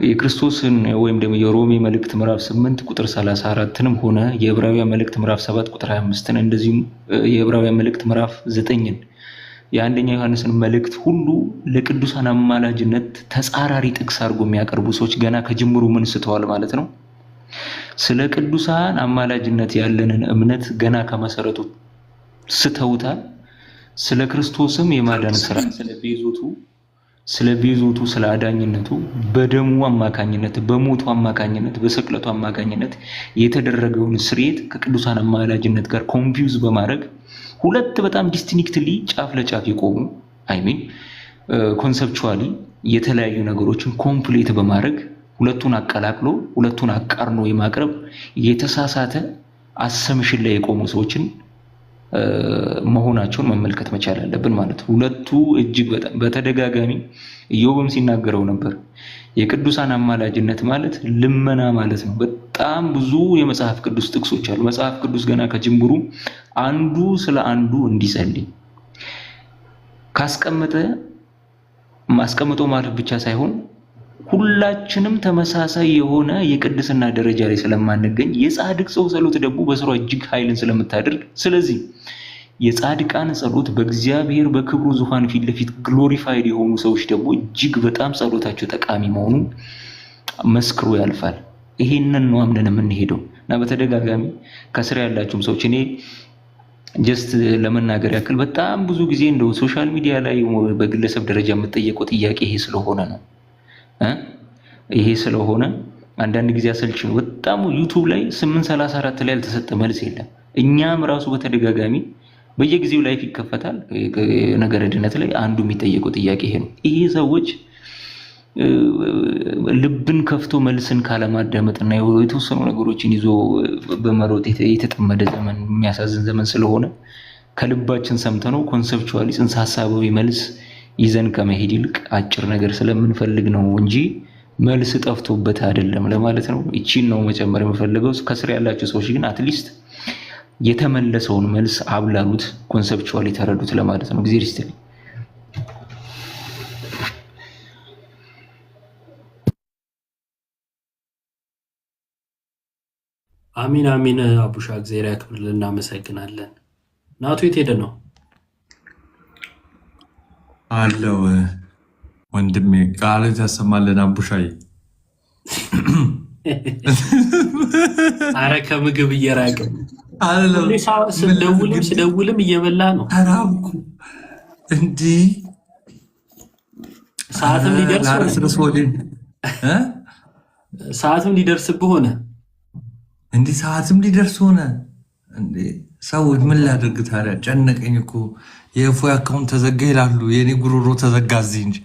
የክርስቶስን ወይም ደግሞ የሮሜ መልእክት ምዕራፍ 8 ቁጥር 34ንም ሆነ የዕብራውያን መልእክት ምዕራፍ 7 ቁጥር 25ን እንደዚሁም የዕብራውያን መልእክት ምዕራፍ 9ን የአንደኛ ዮሐንስን መልእክት ሁሉ ለቅዱሳን አማላጅነት ተጻራሪ ጥቅስ አድርጎ የሚያቀርቡ ሰዎች ገና ከጅምሩ ምን ስተዋል ማለት ነው። ስለ ቅዱሳን አማላጅነት ያለንን እምነት ገና ከመሰረቱ ስተውታል። ስለ ክርስቶስም የማዳን ስራ ስለ ቤዞቱ ስለ አዳኝነቱ በደሙ አማካኝነት በሞቱ አማካኝነት በስቅለቱ አማካኝነት የተደረገውን ስርየት ከቅዱሳን አማላጅነት ጋር ኮንፊውዝ በማድረግ ሁለት በጣም ዲስቲንክትሊ ጫፍ ለጫፍ የቆሙ ኮንሰፕቹዋሊ የተለያዩ ነገሮችን ኮምፕሊት በማድረግ ሁለቱን አቀላቅሎ ሁለቱን አቃርኖ የማቅረብ የተሳሳተ አሰምሽን ላይ የቆሙ ሰዎችን መሆናቸውን መመልከት መቻል አለብን ማለት ነው። ሁለቱ እጅግ በጣም በተደጋጋሚ ኢዮብም ሲናገረው ነበር። የቅዱሳን አማላጅነት ማለት ልመና ማለት ነው። በጣም ብዙ የመጽሐፍ ቅዱስ ጥቅሶች አሉ። መጽሐፍ ቅዱስ ገና ከጅምሩ አንዱ ስለ አንዱ እንዲጸልይ ማስቀመጦ ማለት ብቻ ሳይሆን ሁላችንም ተመሳሳይ የሆነ የቅድስና ደረጃ ላይ ስለማንገኝ የጻድቅ ሰው ጸሎት ደግሞ በስሯ እጅግ ኃይልን ስለምታደርግ ስለዚህ የጻድቃን ጸሎት በእግዚአብሔር በክብሩ ዙፋን ፊት ለፊት ግሎሪፋይድ የሆኑ ሰዎች ደግሞ እጅግ በጣም ጸሎታቸው ጠቃሚ መሆኑ መስክሮ ያልፋል። ይሄንን ነው አምነን የምንሄደው እና በተደጋጋሚ ከስራ ያላችሁም ሰዎች እኔ ጀስት ለመናገር ያክል በጣም ብዙ ጊዜ እንደው ሶሻል ሚዲያ ላይ በግለሰብ ደረጃ የምትጠየቀው ጥያቄ ይሄ ስለሆነ አንዳንድ ጊዜ አሰልች ነው። በጣም ዩቲዩብ ላይ 834 ላይ ያልተሰጠ መልስ የለም። እኛም ራሱ በተደጋጋሚ በየጊዜው ላይፍ ይከፈታል ነገር ድነት ላይ አንዱ የሚጠየቀው ጥያቄ ይሄ ነው። ይሄ ሰዎች ልብን ከፍቶ መልስን ካለማዳመጥና የተወሰኑ ነገሮችን ይዞ በመሮጥ የተጠመደ ዘመን የሚያሳዝን ዘመን ስለሆነ ከልባችን ሰምተነው ኮንሰፕቹዋሊ ጽንሰ ሐሳባዊ መልስ ይዘን ከመሄድ ይልቅ አጭር ነገር ስለምንፈልግ ነው እንጂ መልስ ጠፍቶበት አይደለም ለማለት ነው። እቺን ነው መጨመር የምፈልገው። ከስር ያላችሁ ሰዎች ግን አትሊስት የተመለሰውን መልስ አብላሉት፣ ኮንሰፕቹዋሊ ተረዱት ለማለት ነው። እግዚአብሔር ይስጥልኝ። አሚን አሚን። አቡሻ እግዚአብሔር ያክብርልን። እናመሰግናለን። ናቱ የት ሄደ ነው? አለው ወንድሜ ቃል ያሰማልን። አቡሻይ አረ ከምግብ እየራቅም ስደውልም እየበላ ነው። ተራብኩ እንዲህ ሰዓትም ሊደርስብህ ሆነ። እንዲህ ሰዓትም ሊደርስ ሆነ። ሰዎች ምን ላድርግ ታዲያ? ጨነቀኝ እኮ የእፎይ አካውንት ተዘጋ ይላሉ። የኔ ጉሮሮ ተዘጋ እዚህ እንጂ።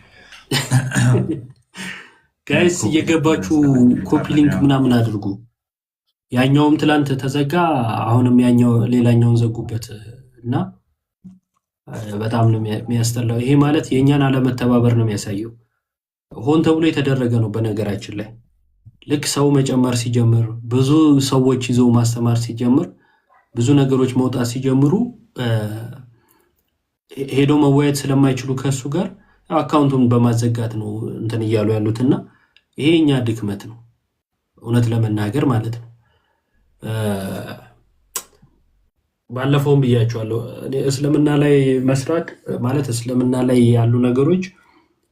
ጋይስ እየገባችሁ ኮፒ ሊንክ ምናምን አድርጉ። ያኛውም ትላንት ተዘጋ፣ አሁንም ሌላኛውን ዘጉበት እና በጣም ነው የሚያስጠላው። ይሄ ማለት የእኛን አለመተባበር ነው የሚያሳየው። ሆን ተብሎ የተደረገ ነው። በነገራችን ላይ ልክ ሰው መጨመር ሲጀምር፣ ብዙ ሰዎች ይዘው ማስተማር ሲጀምር፣ ብዙ ነገሮች መውጣት ሲጀምሩ ሄዶ መወያየት ስለማይችሉ ከሱ ጋር አካውንቱን በማዘጋት ነው እንትን እያሉ ያሉትና ይሄ እኛ ድክመት ነው እውነት ለመናገር ማለት ነው። ባለፈውም ብያቸዋለሁ። እስልምና ላይ መስራት ማለት እስልምና ላይ ያሉ ነገሮች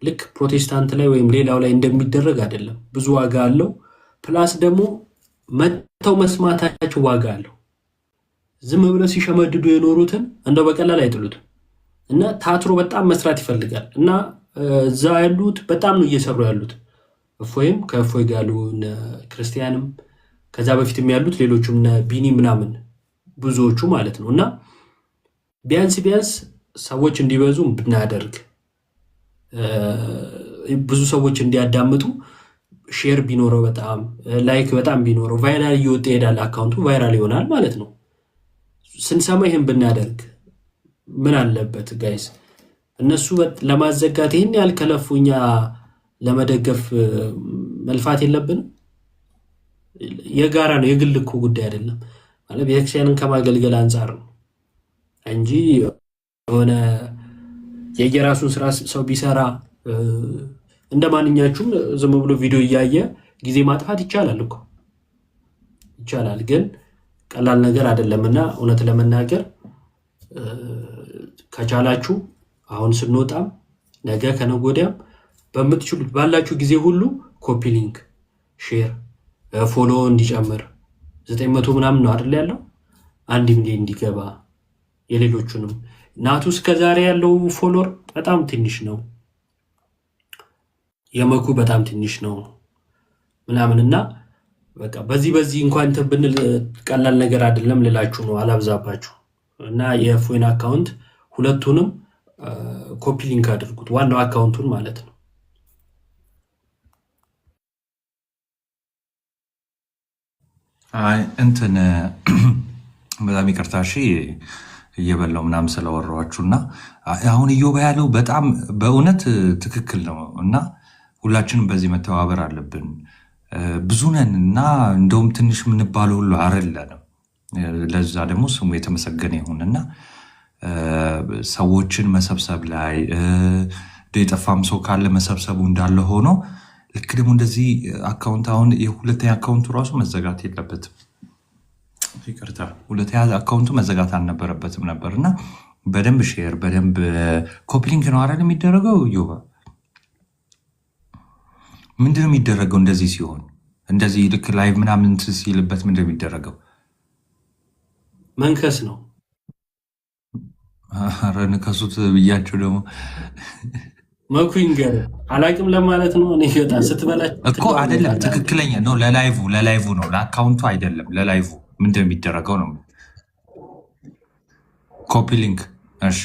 ልክ ፕሮቴስታንት ላይ ወይም ሌላው ላይ እንደሚደረግ አይደለም። ብዙ ዋጋ አለው። ፕላስ ደግሞ መተው መስማታቸው ዋጋ አለው። ዝም ብለው ሲሸመድዱ የኖሩትን እንደው በቀላል አይጥሉትም እና ታትሮ በጣም መስራት ይፈልጋል እና እዛ ያሉት በጣም ነው እየሰሩ ያሉት። እፎይም ከእፎይ ጋር ያሉ ክርስቲያንም ከዛ በፊትም ያሉት ሌሎቹም ቢኒ ምናምን ብዙዎቹ ማለት ነው እና ቢያንስ ሰዎች እንዲበዙ ብናደርግ ብዙ ሰዎች እንዲያዳምጡ ሼር ቢኖረው በጣም ላይክ በጣም ቢኖረው ቫይራል እየወጣ ይሄዳል። አካውንቱ ቫይራል ይሆናል ማለት ነው። ስንሰማ ይሄን ብናደርግ ምን አለበት ጋይስ? እነሱ ለማዘጋት ይህን ያህል ከለፉ እኛ ለመደገፍ መልፋት የለብንም? የጋራ ነው፣ የግል እኮ ጉዳይ አይደለም። ማለት ቤተክርስቲያንን ከማገልገል አንጻር ነው እንጂ የሆነ የየራሱን ስራ ሰው ቢሰራ እንደ ማንኛችሁም ዝም ብሎ ቪዲዮ እያየ ጊዜ ማጥፋት ይቻላል እኮ ይቻላል። ግን ቀላል ነገር አይደለምና እውነት ለመናገር ከቻላችሁ አሁን ስንወጣም ነገ ከነገ ወዲያም በምትችሉት ባላችሁ ጊዜ ሁሉ ኮፒ ሊንክ፣ ሼር፣ ፎሎ እንዲጨምር 900 ምናምን ነው አይደል ያለው 1 ሚሊዮን እንዲገባ የሌሎቹንም ናቱ እስከዛሬ ያለው ፎሎወር በጣም ትንሽ ነው፣ የመኩ በጣም ትንሽ ነው ምናምንና በቃ በዚህ እንኳን እንትን ብንል ቀላል ነገር አይደለም ልላችሁ ነው፣ አላብዛባችሁ። እና የፎይን አካውንት ሁለቱንም ኮፒ ሊንክ አድርጉት፣ ዋናው አካውንቱን ማለት ነው። አይ እንትን በጣም ይቅርታ እሺ፣ እየበላው ምናምን ስለወራኋችሁ እና አሁን እዮባ ያለው በጣም በእውነት ትክክል ነው እና ሁላችንም በዚህ መተባበር አለብን። ብዙ ነን እና እንደውም ትንሽ የምንባለው ሁሉ አይደለንም። ለዛ ደግሞ ስሙ የተመሰገነ ይሁንና ሰዎችን መሰብሰብ ላይ የጠፋም ሰው ካለ መሰብሰቡ እንዳለ ሆኖ ልክ ደግሞ እንደዚህ አካውንት አሁን የሁለተኛ አካውንቱ ራሱ መዘጋት የለበትም። ይቅርታ ሁለተኛ አካውንቱ መዘጋት አልነበረበትም ነበር እና በደንብ ሼር በደንብ ኮፕሊንግ ነው አይደል የሚደረገው። ዮባ ምንድነው የሚደረገው? እንደዚህ ሲሆን እንደዚህ ልክ ላይቭ ምናምን ሲልበት ምንድነው የሚደረገው? መንከስ ነው። ኧረ ንከሱት ብያቸው ደግሞ መኩንገር አላቅም ለማለት ነው። እኔ በጣም ስትበላ እኮ አይደለም ትክክለኛ ነው። ለላይቭ ነው ለአካውንቱ አይደለም። ለላይቭ ምንድነው የሚደረገው ነው ኮፒ ሊንክ። እሺ